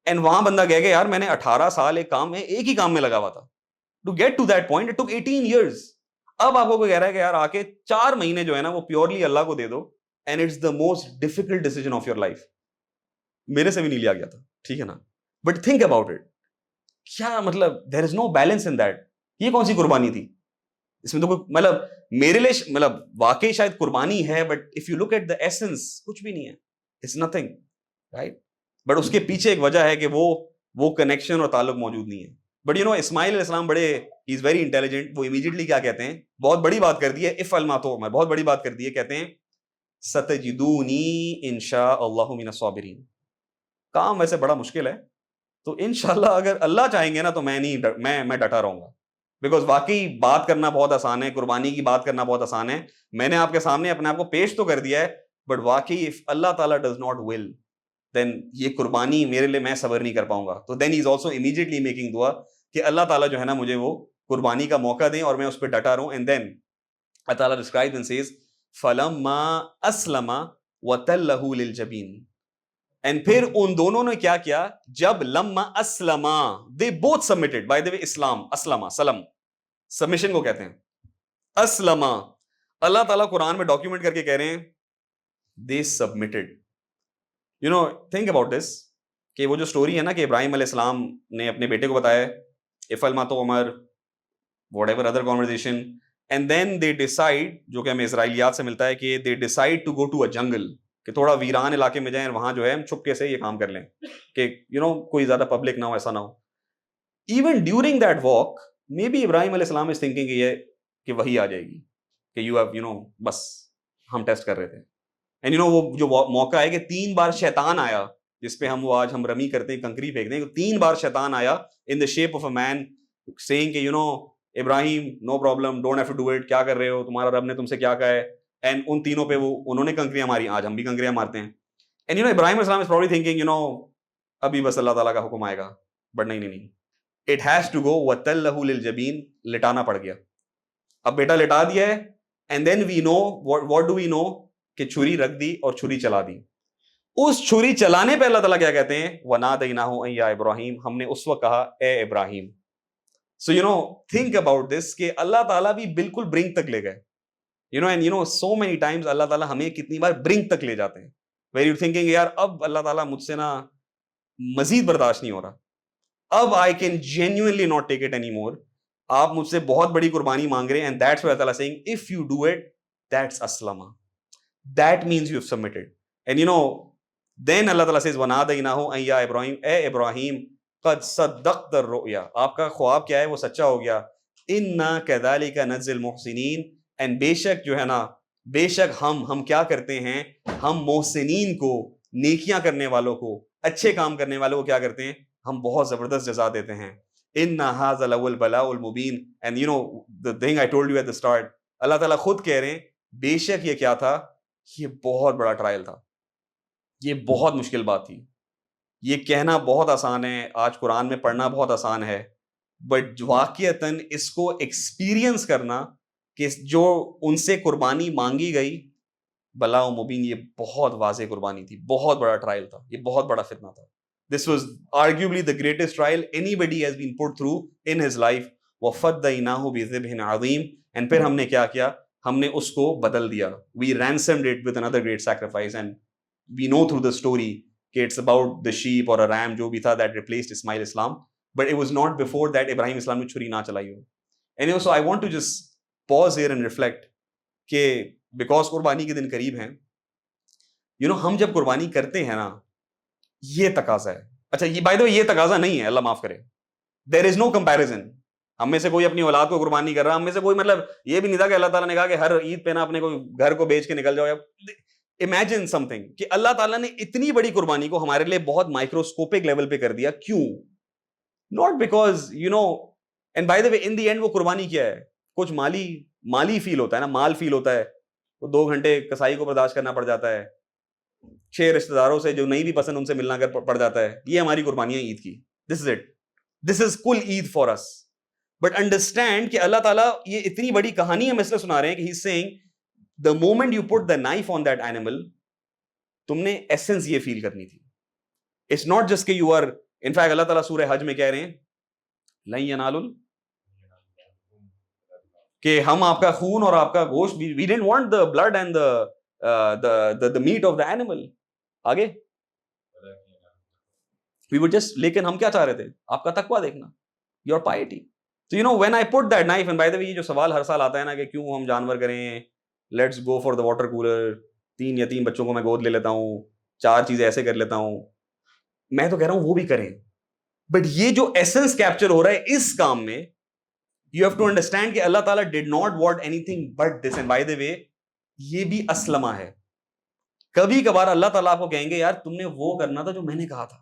اینڈ وہاں بندہ کہے گا یار میں نے 18 سال ایک کام میں, ایک ہی کام میں لگا ہوا تھا, to get to that point it took 18 years. اب آپ کو کوئی کہہ رہا ہے کہ یار آ کے 4 مہینے جو ہے نا وہ پیورلی اللہ کو دے دو, and it's the most difficult decision of your life. میرے سے بھی نہیں لیا گیا تھا, ٹھیک ہے نا, بٹ تھنک اباؤٹ اٹ, کیا مطلب دیر از نو بیلنس ان دیٹ. یہ کون سی قربانی تھی اس میں, تو کوئی مطلب میرے لیے مطلب واقعی شاید قربانی ہے, but if you look at the essence کچھ بھی نہیں ہے, اٹس نتھنگ, رائٹ. بٹ اس کے پیچھے ایک وجہ ہے کہ وہ کنیکشن اور تعلق موجود نہیں ہے. بٹ اسماعیل علیہ السلام بڑے, ہی از ویری انٹیلیجنٹ, وہ امیڈیٹلی کیا کہتے ہیں, بہت بڑی بات کر دی ہے, افعل ما تؤمر, بہت بڑی بات کر دی ہے, کہتے ہیں ستجدونی انشاء اللہ من الصابرین. کام ویسے بڑا مشکل ہے, تو انشاءاللہ اگر اللہ چاہیں گے نا تو میں ڈٹا رہوں گا, بیکاز واقعی بات کرنا بہت آسان ہے, قربانی کی بات کرنا بہت آسان ہے, میں نے آپ کے سامنے اپنے آپ کو پیش تو کر دیا ہے, بٹ واقعی اف اللہ تعالیٰ ڈز ناٹ ول, دین یہ قربانی میرے لیے میں صبر نہیں کر پاؤں گا. تو دین he is also immediately making دعا کہ اللہ تعالیٰ جو ہے نا مجھے وہ قربانی کا موقع دیں اور میں اس پہ ڈٹا رہوں. اینڈ دین اللہ تعالیٰ ڈسکرائبز اینڈ سیز فَلَمَّا أَسْلَمَ وَتَلَّهُ لِلْجَبِينِ. اینڈ پھر ان دونوں نے کیا کیا, جب لما اسلما, they both submitted, by the way Islam, اسلما, سلم, سبمیشن کو کہتے ہیں, اسلما. اللہ تعالیٰ قرآن میں ڈاکیومنٹ کر کے کہہ رہے ہیں دے سبمٹڈ. think about this, کہ وہ جو سٹوری ہے نا کہ ابراہیم علیہ السلام نے اپنے بیٹے کو بتایا افعل ما تؤمر, whatever other conversation, and then they decide, جو کہ ہمیں اسرائیلیات سے ملتا ہے, کہ they decide to go to a jungle, کہ تھوڑا ویران علاقے میں جائیں, وہاں جو ہے ہم چھپکے سے یہ کام کر لیں کہ کوئی زیادہ پبلک نہ ہو, ایسا نہ ہو. Even during that walk maybe Ibrahim علیہ السلام از تھنکنگ کہ وہی آ جائے گی کہ یو ہیو بس ہم ٹیسٹ کر رہے تھے. اینڈ وہ جو موقع ہے کہ 3 بار شیطان آیا, جس پہ آج ہم رمی کرتے ہیں, کنکری پھینکتے ہیں, 3 بار شیطان آیا in the shape of a man, seeing کہ Ibrahim no problem, don't have to do it, کیا کر رہے ہو, تمہارا رب نے تم سے کیا کہا ہے. اینڈ ان تینوں پہ انہوں نے کنکریاں ماری, آج ہم بھی کنکریاں مارتے ہیں. اینڈ ابراہیم علیہ السلام از پروبلی تھنکنگ ابھی بس اللہ تعالیٰ کا حکم آئے گا, بٹ نہیں, اٹ ہیز ٹو گو وَتَلَّهُ لِلْجَبِينِ, لٹانا پڑ گیا. اب بیٹا لٹا دیا ہے, and then we know what do we know, کہ چھری رکھ دی اور چھری چلا دی. اس چھری چلانے پہ اللہ تعالیٰ کیا کہتے ہیں, وَنَادَيْنَاهُ أَن يَا إِبْرَاهِيمُ, ہم نے اس وقت کہا اے ابراہیم. So, think about this کہ اللہ تعالیٰ بھی بالکل برنک تک لے گئے. And so many times اللہ تعالیٰ ہمیں کتنی بار برنک تک لے جاتے ہیں. Where you're thinking یار اب اللہ تعالیٰ مجھ سے نا مزید برداشت نہیں ہو رہا. اب I can genuinely not take it anymore. آپ مجھ سے بہت بڑی قربانی مانگ رہے ہیں, and that's why اللہ تعالیٰ saying if you do it, that's aslama. That means you've submitted. And then اللہ تعالیٰ says وَنَادَيْنَاهُ أَن يَا إِبْرَاهِيمُ, اے ابراہیم قد صدقت الرؤیا, آپ کا خواب کیا ہے وہ سچا ہو گیا. إِنَّا كَذَلِكَ نَجْزِي الْمُحْسِنِينَ, and بے شک جو ہے نا, بے شک ہم کیا کرتے ہیں, ہم محسنین کو, نیکیاں کرنے والوں کو, اچھے کام کرنے والوں کو کیا کرتے ہیں, ہم بہت زبردست جزا دیتے ہیں. إِنَّ هَذَا لَهُوَ الْبَلَاءُ الْمُبِينُ. And the thing I told you at the start, اللہ تعالیٰ خود کہہ رہے ہیں بے شک یہ کیا تھا, یہ بہت بڑا ٹرائل تھا, یہ بہت مشکل بات تھی. یہ کہنا بہت آسان ہے, آج قرآن میں پڑھنا بہت آسان ہے, بٹ واقعتاً اس کو ایکسپیرینس کرنا کہ جو ان سے قربانی مانگی گئی بلا و مبین, یہ بہت واضح قربانی تھی, بہت بڑا ٹرائل تھا, یہ بہت بڑا فتنہ تھا. This was arguably the greatest trial anybody has been put through in his life. وَفَدَّيْنَاهُ بِذِبْحٍ عَظِيمٍ. And پھر ہم نے کیا کیا, ہم نے اس کو بدل دیا. We ransomed it with another great sacrifice. And we know through the story کہ it's about the sheep or a ram جو بھی تھا that replaced Ismail Islam. But it was not before that Ibrahim Islam نے چھری نہ چلائی ہو. And so I want to just pause here and reflect کہ because قربانی کے دن قریب ہیں, ہم جب قربانی کرتے ہیں نا, یہ تقاضا ہے. اچھا یہ بائی دا وے یہ تقاضا نہیں ہے, اللہ معاف کرے, دیر از نو کمپیریزن. ہم میں سے کوئی اپنی اولاد کو قربانی نہیں کر رہا, ہم میں سے کوئی مطلب یہ بھی نہیں تھا کہ اللہ تعالیٰ نے کہا کہ ہر عید پہ نا اپنے کوئی گھر کو بیچ کے نکل جاؤ. امیجن سم تھنگ کہ اللہ تعالیٰ نے اتنی بڑی قربانی کو ہمارے لیے بہت مائکروسکوپک لیول پہ کر دیا. کیوں؟ Not because and by the way in the end وہ قربانی کیا ہے, کچھ مالی فیل ہوتا ہے نا, مال فیل ہوتا ہے, وہ 2 گھنٹے کسائی کو برداشت کرنا پڑ جاتا ہے, 6 رشتہ داروں سے جو نہیں بھی پسند ان سے ملنا کر پڑ جاتا ہے. یہ ہماری قربانیاں عید کی. دس از اٹ, دس از کل عید فار اس. بٹ انڈرسٹینڈ کہ اللہ تعالیٰ یہ اتنی بڑی کہانی ہم اس لیے سنا رہے ہیں کہ he is seeing the moment you put the knife on that animal, تم نے ایسنس یہ فیل کرنی تھی. It's not just کہ you are, in fact اللہ تعالیٰ سورہ حج میں کہہ رہے ہیں لَن يَنَالُوا, کہ ہم آپ کا خون اور آپ کا گوشت, we didn't want the blood and the meat of the animal. آگے we were just, لیکن ہم کیا چاہ رہے تھے, آپ کا تقویٰ دیکھنا, your piety. So when I put that knife, and by the way یہ جو سوال ہر سال آتا ہے نا کہ کیوں ہم جانور کریں, let's go for the water cooler, 3 یا 3 بچوں کو میں گود لے لیتا ہوں, 4 چیزیں ایسے کر لیتا ہوں, میں تو کہہ رہا ہوں وہ بھی کریں, بٹ یہ جو ایسنس کیپچر ہو رہا ہے اس کام میں, یو ہیو ٹو انڈرسٹینڈ کہ اللہ تعالیٰ did not want anything but this. And by the way یہ بھی اسلمہ ہے. کبھی کبھار اللہ تعالیٰ آپ کو کہیں گے یار تم نے وہ کرنا تھا جو میں نے کہا تھا,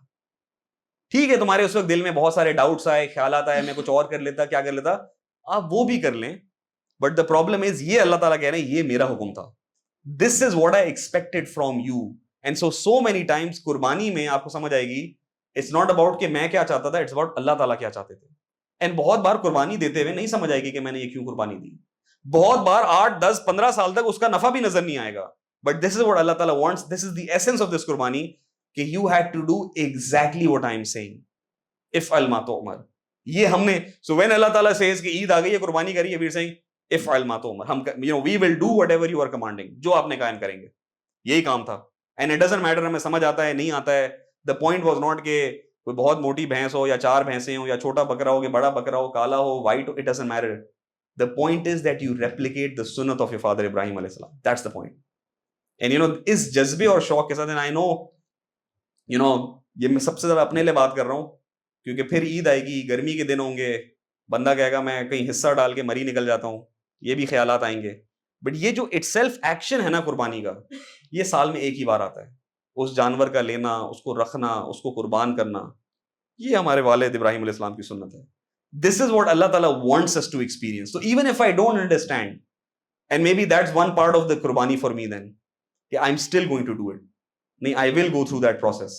ٹھیک ہے تمہارے اس وقت دل میں بہت سارے ڈاؤٹس آئے, خیالات آئے, میں کچھ اور کر لیتا, کیا کر لیتا, آپ وہ بھی کر لیں, بٹ دا پرابلم از یہ اللہ تعالیٰ کہہ رہے ہیں یہ میرا حکم تھا, this is what I expected from you. And so many times قربانی میں آپ کو سمجھ آئے گی اٹس ناٹ اباؤٹ کہ میں کیا چاہتا تھا, اٹس اباؤٹ اللہ تعالیٰ کیا چاہتے تھے. اینڈ بہت بار قربانی دیتے ہوئے نہیں سمجھ آئے گی کہ میں نے یہ کیوں قربانی دی, بہت بار 8, 10, 15 سال تک اس کا نفع بھی نظر نہیں آئے گا, but this is what Allah تعالیٰ wants, this is the essence of this qurbani, کہ you had to do exactly what I am saying, افعل ما تؤمر. یہ ہم نے, سو وین اللہ تعالیٰ سیز کہ عید آ گئی ہے قربانی کریے, وی آر سیئنگ افعل ما تؤمر, ہم we will do whatever you are commanding, جو آپ نے کہا ہم کریں گے, یہی کام تھا. اینڈ اٹ ڈزنٹ میٹر ہمیں سمجھ آتا ہے نہیں آتا ہے, دا پوائنٹ واز ناٹ کہ کوئی بہت موٹی بھینس ہو یا 4 بھینسیں ہوں یا چھوٹا بکرا ہو کہ بڑا بکرا ہو, کالا ہو, وائٹ ہو, it doesn't matter. The point is that you replicate the sunnah of your father Ibrahim alayhi salam. That's the point. And اس جذبے اور شوق کے ساتھ, and I know یہ میں سب سے زیادہ اپنے لیے بات کر رہا ہوں کیونکہ پھر عید آئے گی, گرمی کے دن ہوں گے, بندہ کہے گا میں کہیں حصہ ڈال کے مری نکل جاتا ہوں, یہ بھی خیالات آئیں گے. بٹ یہ جو اٹ سیلف ایکشن ہے نا قربانی کا, یہ سال میں ایک ہی بار آتا ہے. اس جانور کا لینا, اس کو رکھنا, اس کو قربان کرنا, یہ ہمارے والد ابراہیم علیہ السلام کی سنت ہے. This is what Allah Ta'ala wants us to experience. So even if I don't understand, and maybe that's one part of the qurbani for me then, yeah, I'm still going to do it. نہیں, I will go through that process.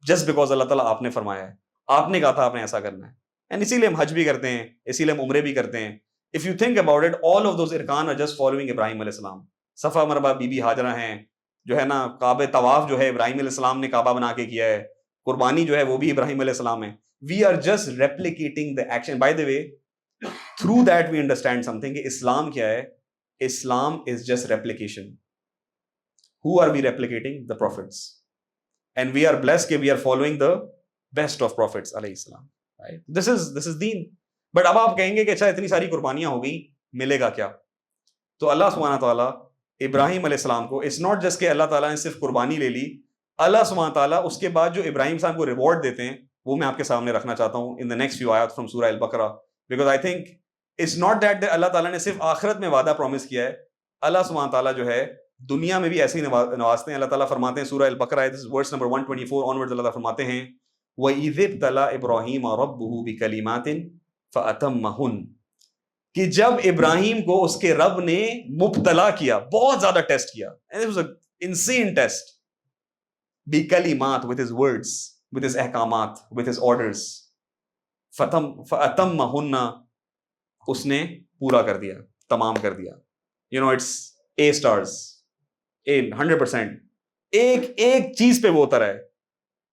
Just because اللہ تعالیٰ آپ نے فرمایا ہے, آپ نے کہا تھا آپ نے ایسا کرنا ہے. And اسی لیے ہم حج بھی کرتے ہیں, اسی لیے ہم عمرے بھی کرتے ہیں. If you think about it, all of those ارکان are just following ابراہیم علیہ السلام. صفا مربع بی بی ہاجرہ ہیں, جو ہے نا کعبہ طواف جو ہے ابراہیم علیہ السلام نے کعبہ بنا کے کیا ہے, قربانی جو ہے وہ بھی ابراہیم علیہ السلام ہے. We are just replicating the action. By the way, Through that we understand something کہ اسلام کیا ہے. Islam is just replication. Who are we replicating? The prophets. And we are blessed کہ we are following the best of prophets علیہ السلام. Right? This is deen. But اب آپ کہیں گے کہ اچھا اتنی ساری قربانیاں ہو گئی, ملے گا کیا؟ تو اللہ سبحانہ تعالیٰ ابراہیم علیہ السلام کو, it's not just کہ اللہ تعالیٰ نے صرف قربانی لے لی, اللہ سبحانہ تعالیٰ اس کے بعد جو ابراہیم صاحب کو ریوارڈ دیتے ہیں وہ میں آپ کے سامنے رکھنا چاہتا ہوں in the next few ayat from سورہ البقرہ. Because I think it's not that اللہ تعالیٰ نے صرف آخرت میں وعدہ پرومس کیا ہے, اللہ سبحانہ تعالیٰ جو ہے دنیا میں بھی ایسے ہی نوازتے ہیں. اللہ تعالیٰ فرماتے ہیں سورہ البقرہ verse number 124 onwards, اللہ تعالیٰ فرماتے ہیں وَإِذِ ابْتَلَىٰ إِبْرَاهِيمَ رَبُّهُ بِكَلِمَاتٍ فَأَتَمَّهُنَّ, کہ جب ابراہیم کو اس کے رب نے مبتلا کیا, بہت زیادہ ٹیسٹ کیا, and it was an insane test, بِكَلِمَات, with his words, with his احکامات, with his orders, فَأَتَمَّهُنَّ, اس نے پورا کر دیا, تمام کر دیا. It's A stars, 100%. ایک چیز پہ وہ اترا ہے,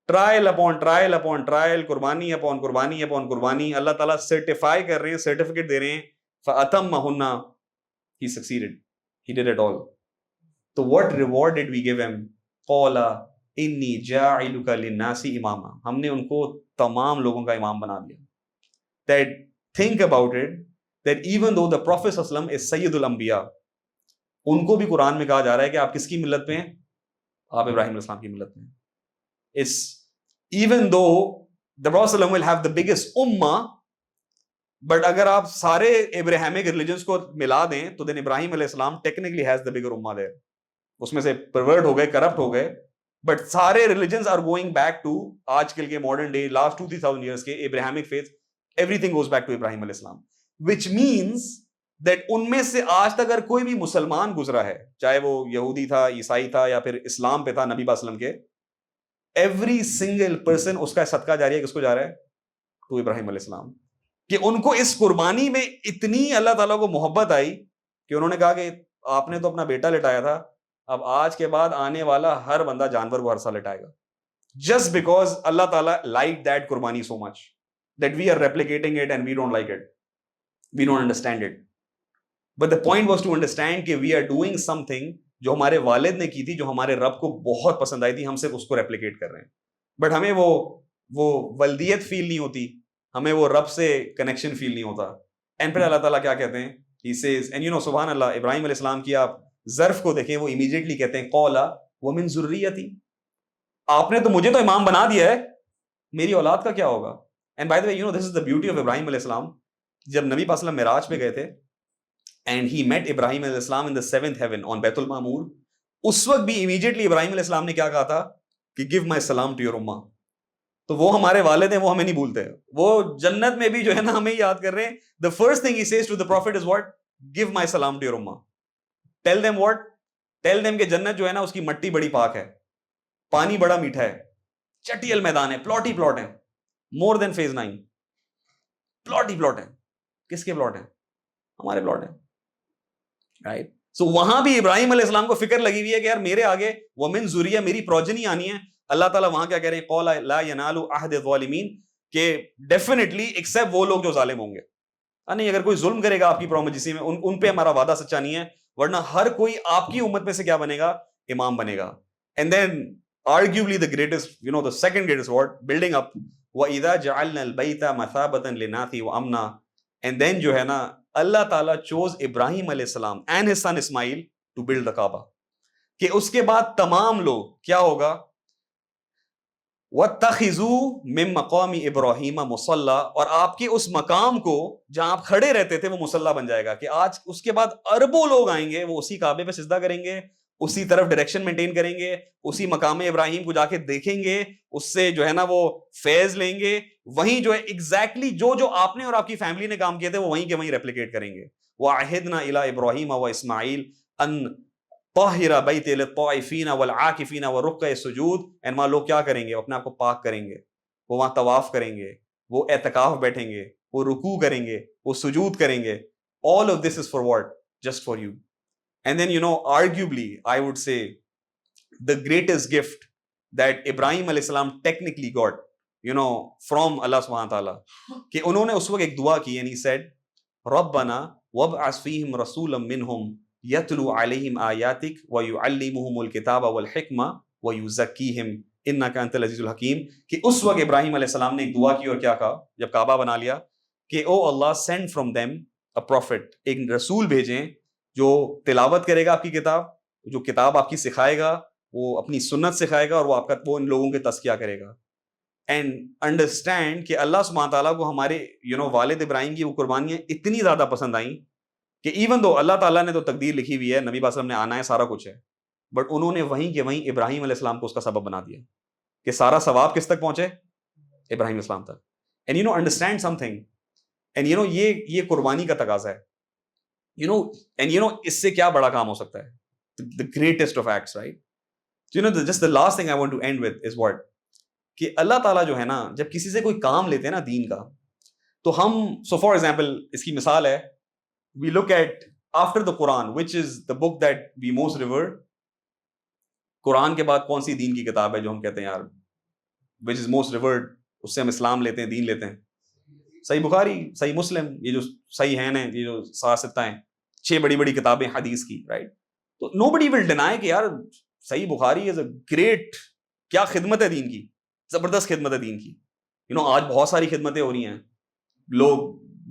trial upon trial upon trial, قربانی اپون قربانی اپون قربانی. اللہ تعالیٰ سرٹیفائی کر رہے ہیں, سرٹیفکیٹ دے رہے ہیں. فَأَتَمَّهُنَّ, he succeeded, he did it all. So what reward did we give him? قَالَ إِنِّي جَاعِلُكَ لِلنَّاسِ إِمَامًا, ہم نے ان کو تمام لوگوں کا امام بنا دیا. That think about it, that even though the Prophet صلی اللہ علیہ وسلم is سید الانبیاء, ان کو بھی قرآن میں کہا جا رہا ہے کہ آپ کس کی ملت پہ ہیں؟ آپ ابراہیم علیہ السلام کی ملت میں ہیں. It's even though the Prophet ﷺ will have the biggest ummah, but اگر آپ سارے ابراہیمک ریلیجنز کو ملا دیں تو then ابراہیم علیہ السلام technically has the bigger ummah there. اس میں سے pervert ہو گئے, corrupt ہو گئے, but سارے religions are going back to آج کل کے modern day last 2,000-3,000 years کے Abrahamic faith, everything goes back to ابراہیم علیہ السلام, which means that ان میں سے آج تک اگر کوئی بھی مسلمان گزرا ہے, چاہے وہ یہودی تھا, عیسائی تھا, یا پھر اسلام پہ تھا نبی صلی اللہ علیہ وسلم کے, every single person اس کا صدقہ جاریہ کس کو جا رہا ہے؟ تو ابراہیم علیہ السلام. کہ ان کو اس قربانی میں اتنی اللہ تعالیٰ کو محبت آئی کہ انہوں نے کہا کہ آپ نے تو اپنا بیٹا لٹایا تھا, اب آج کے بعد آنے والا ہر بندہ جانور کو ہر سال لٹائے گا. just because اللہ تعالیٰ liked that قربانی so much that we are replicating it and we don't like it, we don't understand it. But the point was to understand کہ we are doing something جو ہمارے والد نے کی تھی, جو ہمارے رب کو بہت پسند آئی تھی, ہم صرف اس کو ریپلیکیٹ کر رہے ہیں. بٹ ہمیں وہ ولدیت فیل نہیں ہوتی, ہمیں وہ رب سے کنیکشن فیل نہیں ہوتا. اینڈ پھر اللہ تعالیٰ کیا کہتے ہیں, He says, and سبحان اللہ, ابراہیم علیہ السلام کی آپ ظرف کو دیکھیں, وہ امیڈیٹلی کہتے ہیں قَالَ وَمِن ذُرِّيَّتِي, آپ نے تو مجھے تو امام بنا دیا ہے, میری اولاد کا کیا ہوگا. And by the way this is the beauty of ابراہیم علیہ السلام. جب نبی پاک صلی اللہ علیہ وسلم معراج پہ گئے تھے and he met ابراہیم علیہ السلام in the 7th heaven on بیت المعمور, اس وقت بھی امیڈیٹلی ابراہیم علیہ السلام نے کیا کہا تھا کہ give my salam to your ummah. تو وہ ہمارے والد ہیں, وہ ہمیں نہیں بھولتے, وہ جنت میں بھی جو ہے نا ہمیں یاد کر رہے ہیں. The first thing he says to the prophet is what? Give my salam to your ummah. Tell them what? Tell them کہ جنت جو ہے نا اس کی مٹی بڑی پاک ہے, پانی بڑا میٹھا ہے, چٹیل میدان ہے, پلاٹ ہی پلاٹ ہے, more than phase 9, پلاٹ ہی پلاٹ ہے. کس کے پلاٹ ہیں؟ ہمارے پلاٹ ہیں. Right? So وہاں بھی ابراہیم علیہ السلام کو فکر لگی ہوئی ہے کہ یار میرے آگے ومن ذریہ, میری پروجنی آنی ہے. اللہ تعالیٰ وہاں کیا کہہ رہے ہیں, قَالَ لَا يَنَالُ عَهْدِ الظَّالِمِينَ, کہ ڈیفینیٹلی ایکسیپٹ وہ لوگ جو ظالم ہوں گے. نہیں, اگر کوئی ظلم کرے گا آپ کی پرومجسی میں, ان پہ ہمارا وعدہ سچا نہیں ہے, ورنہ ہر کوئی آپ کی امت میں سے کیا بنے گا, امام بنے گا. And then arguably the greatest, the second greatest word, building up, وَإِذَا جَعَلْنَا الْبَيْتَ مَثَابَةً لِلنَّاسِ وَأَمْنًا, and then جو ہے نا اللہ تعالیٰ chose ابراہیم علیہ السلام and his son Ismail to build the Kaaba, کہ اس کے بعد تمام لوگ کیا ہوگا, وَاتَّخِذُوا مِن مَقَامِ إِبْرَاهِيمَ مُصَلَّى, اور آپ کے اس مقام کو جہاں آپ کھڑے رہتے تھے وہ مصلی بن جائے گا, کہ آج اس کے بعد اربوں لوگ آئیں گے, وہ اسی کعبے پہ سجدہ کریں گے, اسی طرف ڈائریکشن مینٹین کریں گے, اسی مقام ابراہیم کو جا کے دیکھیں گے, اس سے جو ہے نا وہ فیض لیں گے, وہیں جو ہے ایگزیکٹلی جو آپ نے اور آپ کی فیملی نے کام کیے تھے وہ وہیں کے وہیں ریپلیکیٹ کریں گے. وَعَهِدْنَا إِلَىٰ إِبْرَاهِيمَ وَإِسْمَاعِيلَ أَن طَاهِرَ بَيْتِي لِلطَّائِفِينَ وَالْعَاكِفِينَ وَرُكَّعِ السُّجُودِ, اینڈ وہاں لوگ کیا کریں گے, اپنے آپ کو پاک کریں گے, وہ وہاں طواف کریں گے, وہ اعتکاف بیٹھیں گے, وہ رکوع کریں گے, وہ سجود کریں گے. All of this is for what? Just for you. And then arguably I would say the greatest gift that Ibrahim alayhi salam technically got from Allah subhanahu wa ta'ala, کہ انہوں نے اس وقت ایک دعا کی, and he said ربنا وابعث فیہم رسولا منہم یتلو علیہم آیاتک ویعلمہم الکتاب والحکمہ ویزکیہم انک انت العزیز الحکیم. کہ اس وقت ابراہیم علیہ السلام نے ایک دعا کی اور کیا کہا جب کعبہ بنا لیا کہ او Allah send from them a prophet, ایک رسول بھیجیں جو تلاوت کرے گا آپ کی کتاب, جو کتاب آپ کی سکھائے گا, وہ اپنی سنت سکھائے گا, اور وہ ان لوگوں کے تزکیہ کرے گا. اینڈ انڈرسٹینڈ کہ اللہ سبحانہ تعالیٰ کو ہمارے والد ابراہیم کی وہ قربانیاں اتنی زیادہ پسند آئیں کہ ایون دو اللہ تعالیٰ نے تو تقدیر لکھی ہوئی ہے, نبی پاک صلی اللہ علیہ وسلم نے آنا ہے, سارا کچھ ہے, بٹ انہوں نے وہیں کے وہیں ابراہیم علیہ السلام کو اس کا سبب بنا دیا کہ سارا ثواب کس تک پہنچے, ابراہیم علیہ السلام تک. And understand some thing, and یہ قربانی کا تقاضا ہے. اس سے کیا بڑا کام ہو سکتا ہے, the greatest of acts, right? Just the last thing I want to end with is what, کہ اللہ تعالیٰ جو ہے نا, جب کسی سے کوئی کام لیتے ہیں نا دین کا, تو ہم so for example اس کی مثال ہے, we look at after the Quran, which is the book that we most revered, قرآن کے بعد کون سی دین کی کتاب ہے جو ہم کہتے ہیں یار which is most revered, اس سے ہم اسلام لیتے ہیں, دین لیتے ہیں؟ صحیح بخاری, صحیح مسلم, یہ جو صحیح ہیں, یہ جو ساتہ ہیں, 6 بڑی بڑی کتابیں حدیث کی, رائٹ؟ تو nobody will deny کہ یار صحیح بخاری is a great, کیا خدمت ہے دین کی, زبردست خدمت ہے دین کی. آج بہت ساری خدمتیں ہو رہی ہیں, لوگ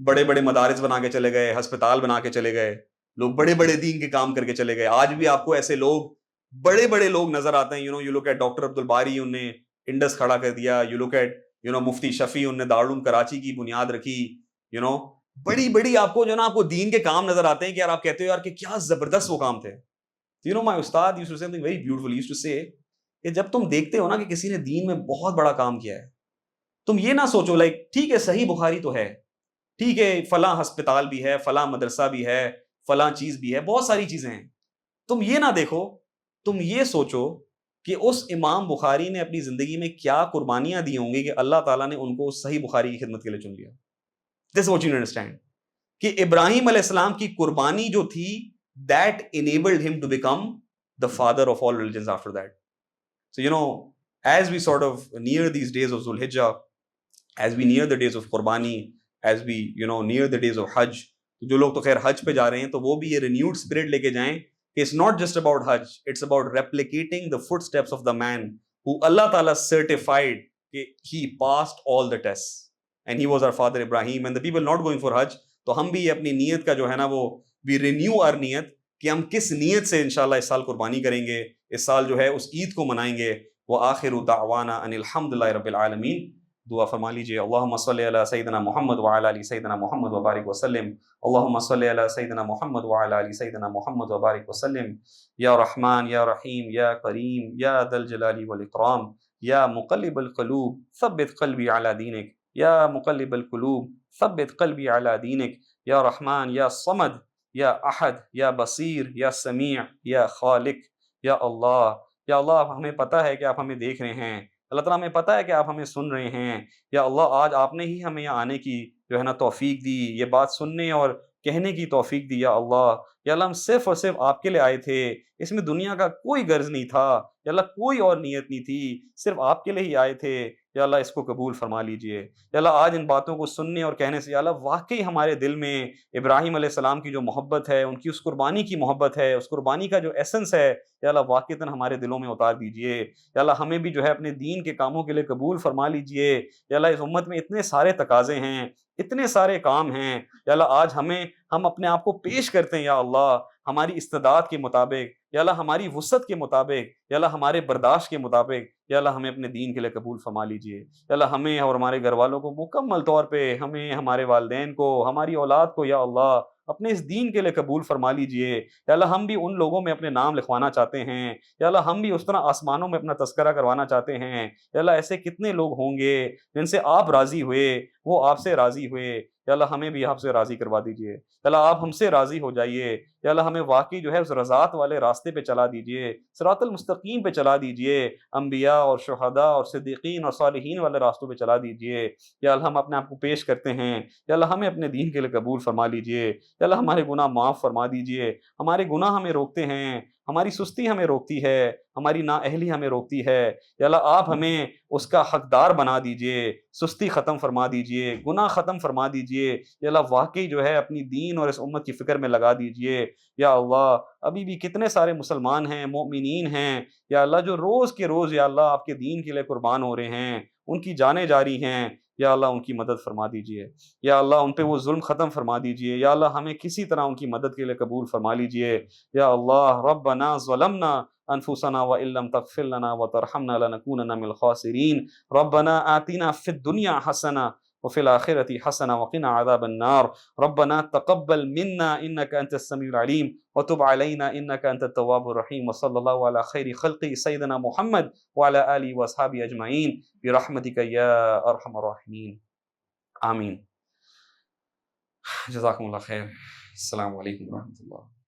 بڑے بڑے مدارس بنا کے چلے گئے, ہسپتال بنا کے چلے گئے, لوگ بڑے بڑے دین کے کام کر کے چلے گئے. آج بھی آپ کو ایسے لوگ, بڑے بڑے لوگ نظر آتے ہیں. you look at doctor Abdul Bari, انہوں نے انڈس کھڑا کر دیا. you look at مفتی شفیع, انہوں نے دارالعلوم کراچی کی بنیاد رکھی. بڑی بڑی آپ کو آپ کو دین کے کام نظر آتے ہیں کہ یار آپ کہتے ہو یار کہ کیا زبردست وہ کام تھے. my استاد used to say something very beautiful. He used to say کہ جب تم دیکھتے ہو نا کہ کسی نے دین میں بہت بڑا کام کیا ہے, تم یہ نہ سوچو لائک ٹھیک ہے صحیح بخاری تو ہے, ٹھیک ہے فلاں ہسپتال بھی ہے, فلاں مدرسہ بھی ہے, فلاں چیز بھی ہے, بہت ساری چیزیں ہیں. تم یہ نہ دیکھو, تم یہ سوچو کہ اس امام بخاری نے اپنی زندگی میں کیا قربانیاں دی ہوں گی کہ اللہ تعالیٰ نے ان کو صحیح بخاری کی خدمت کے لیے چن لیا. This is what you understand, کہ ابراہیم علیہ السلام کی قربانی جو تھی, that enabled him to become the father of all religions after that. So as we sort of near these days of Zulhijjah, as we near the days of Qurbani, as we near the days of Hajj, جو لوگ تو خیر حج پہ جا رہے ہیں تو وہ بھی یہ renewed spirit لے کے جائیں کہ it's not just about Hajj, it's about replicating the footsteps of the man who Allah Ta'ala certified کہ he passed all the tests and he was our father Ibrahim. And the people not going for Hajj, تو ہم بھی اپنی نیت کا جو ہے نا وہ we renew our نیت کہ ہم کس نیت سے انشاءاللہ اس سال قربانی کریں گے, اس سال جو ہے اس عید کو منائیں گے. وآخر دعوانا ان الحمدللہ رب العالمین. دعا فرما لیجیے. اللہم صلی علی سیدنا محمد وعلی آل سیدنا محمد وبارک وسلم. اللہم صلی علی سیدنا محمد وعلی آل سیدنا محمد وبارک وسلم. یا رحمان یا رحیم یا کریم یا ذا الجلال والاکرام یا مقلب القلوب ثبت قلبی علی دینک یا مقلب القلوب ثبت قلبی علی دینک. یا رحمان یا صمد یا احد یا بصیر یا سمیع یا خالق. یا اللہ ہمیں پتہ ہے کہ آپ ہمیں دیکھ رہے ہیں, اللہ تعالیٰ ہمیں پتہ ہے کہ آپ ہمیں سن رہے ہیں. یا اللہ آج آپ نے ہی ہمیں یہاں آنے کی جو ہے نا توفیق دی, یہ بات سننے اور کہنے کی توفیق دی. یا اللہ ہم صرف اور صرف آپ کے لیے آئے تھے, اس میں دنیا کا کوئی غرض نہیں تھا. یا اللہ کوئی اور نیت نہیں تھی, صرف آپ کے لیے ہی آئے تھے. یا اللہ اس کو قبول فرما لیجئے. یا اللہ آج ان باتوں کو سننے اور کہنے سے یا اللہ واقعی ہمارے دل میں ابراہیم علیہ السلام کی جو محبت ہے, ان کی اس قربانی کی محبت ہے, اس قربانی کا جو ایسنس ہے, یا اللہ واقعتاً ہمارے دلوں میں اتار دیجئے. یا اللہ ہمیں بھی جو ہے اپنے دین کے کاموں کے لیے قبول فرما لیجئے. یا اللہ اس امت میں اتنے سارے تقاضے ہیں, اتنے سارے کام ہیں. یا اللہ آج ہم اپنے آپ کو پیش کرتے ہیں یا اللہ ہماری استعداد کے مطابق, یا اللہ ہماری وسعت کے مطابق, یا اللہ ہمارے برداشت کے مطابق. یا اللہ ہمیں اپنے دین کے لیے قبول فرما لیجئے. یا اللہ ہمیں اور ہمارے گھر والوں کو مکمل طور پہ, ہمیں, ہمارے والدین کو, ہماری اولاد کو یا اللہ اپنے اس دین کے لیے قبول فرما لیجئے. یا اللہ ہم بھی ان لوگوں میں اپنے نام لکھوانا چاہتے ہیں, یا اللہ ہم بھی اس طرح آسمانوں میں اپنا تذکرہ کروانا چاہتے ہیں. یا اللہ ایسے کتنے لوگ ہوں گے جن سے آپ راضی ہوئے, وہ آپ سے راضی ہوئے. یا اللہ ہمیں بھی آپ سے راضی کروا دیجئے. یا اللہ آپ ہم سے راضی ہو جائیے. یا اللہ ہمیں واقعی جو ہے اس رضات والے راستے پہ چلا دیجئے, صراط المستقیم پہ چلا دیجئے, انبیاء اور شہداء اور صدیقین اور صالحین والے راستوں پہ چلا دیجئے. یا اللہ ہم اپنے آپ کو پیش کرتے ہیں, یا اللہ ہمیں اپنے دین کے لیے قبول فرما لیجئے. یا اللہ ہمارے گناہ معاف فرما دیجئے. ہمارے گناہ ہمیں روکتے ہیں, ہماری سستی ہمیں روکتی ہے، ہماری نااہلی ہمیں روکتی ہے، یا اللہ آپ ہمیں اس کا حقدار بنا دیجئے، سستی ختم فرما دیجئے، گناہ ختم فرما دیجئے، یا اللہ واقعی جو ہے اپنی دین اور اس امت کی فکر میں لگا دیجئے، یا اللہ ابھی بھی کتنے سارے مسلمان ہیں، مومنین ہیں، یا اللہ جو روز کے روز یا اللہ آپ کے دین کے لیے قربان ہو رہے ہیں، ان کی جانیں جاری ہیں، یا اللہ ان کی مدد فرما دیجئے، یا اللہ ان پہ وہ ظلم ختم فرما دیجئے، یا اللہ ہمیں کسی طرح ان کی مدد کے لیے قبول فرما لیجئے، یا اللہ ربنا ظلمنا انفسنا وان لم تغفر لنا وترحمنا لنكونن من الخاسرین، ربنا آتنا فی الدنیا حسنہ وفي الآخرة حسنة وقنا عذاب النار، ربنا تقبل منا إنك أنت السميع العليم وتب علينا إنك أنت التواب الرحيم، وصلى الله على خير خلقه سيدنا محمد وعلى آله وأصحابه أجمعين برحمتك يا أرحم الراحمين آمين۔ جزاكم الله خير، السلام عليكم ورحمة الله۔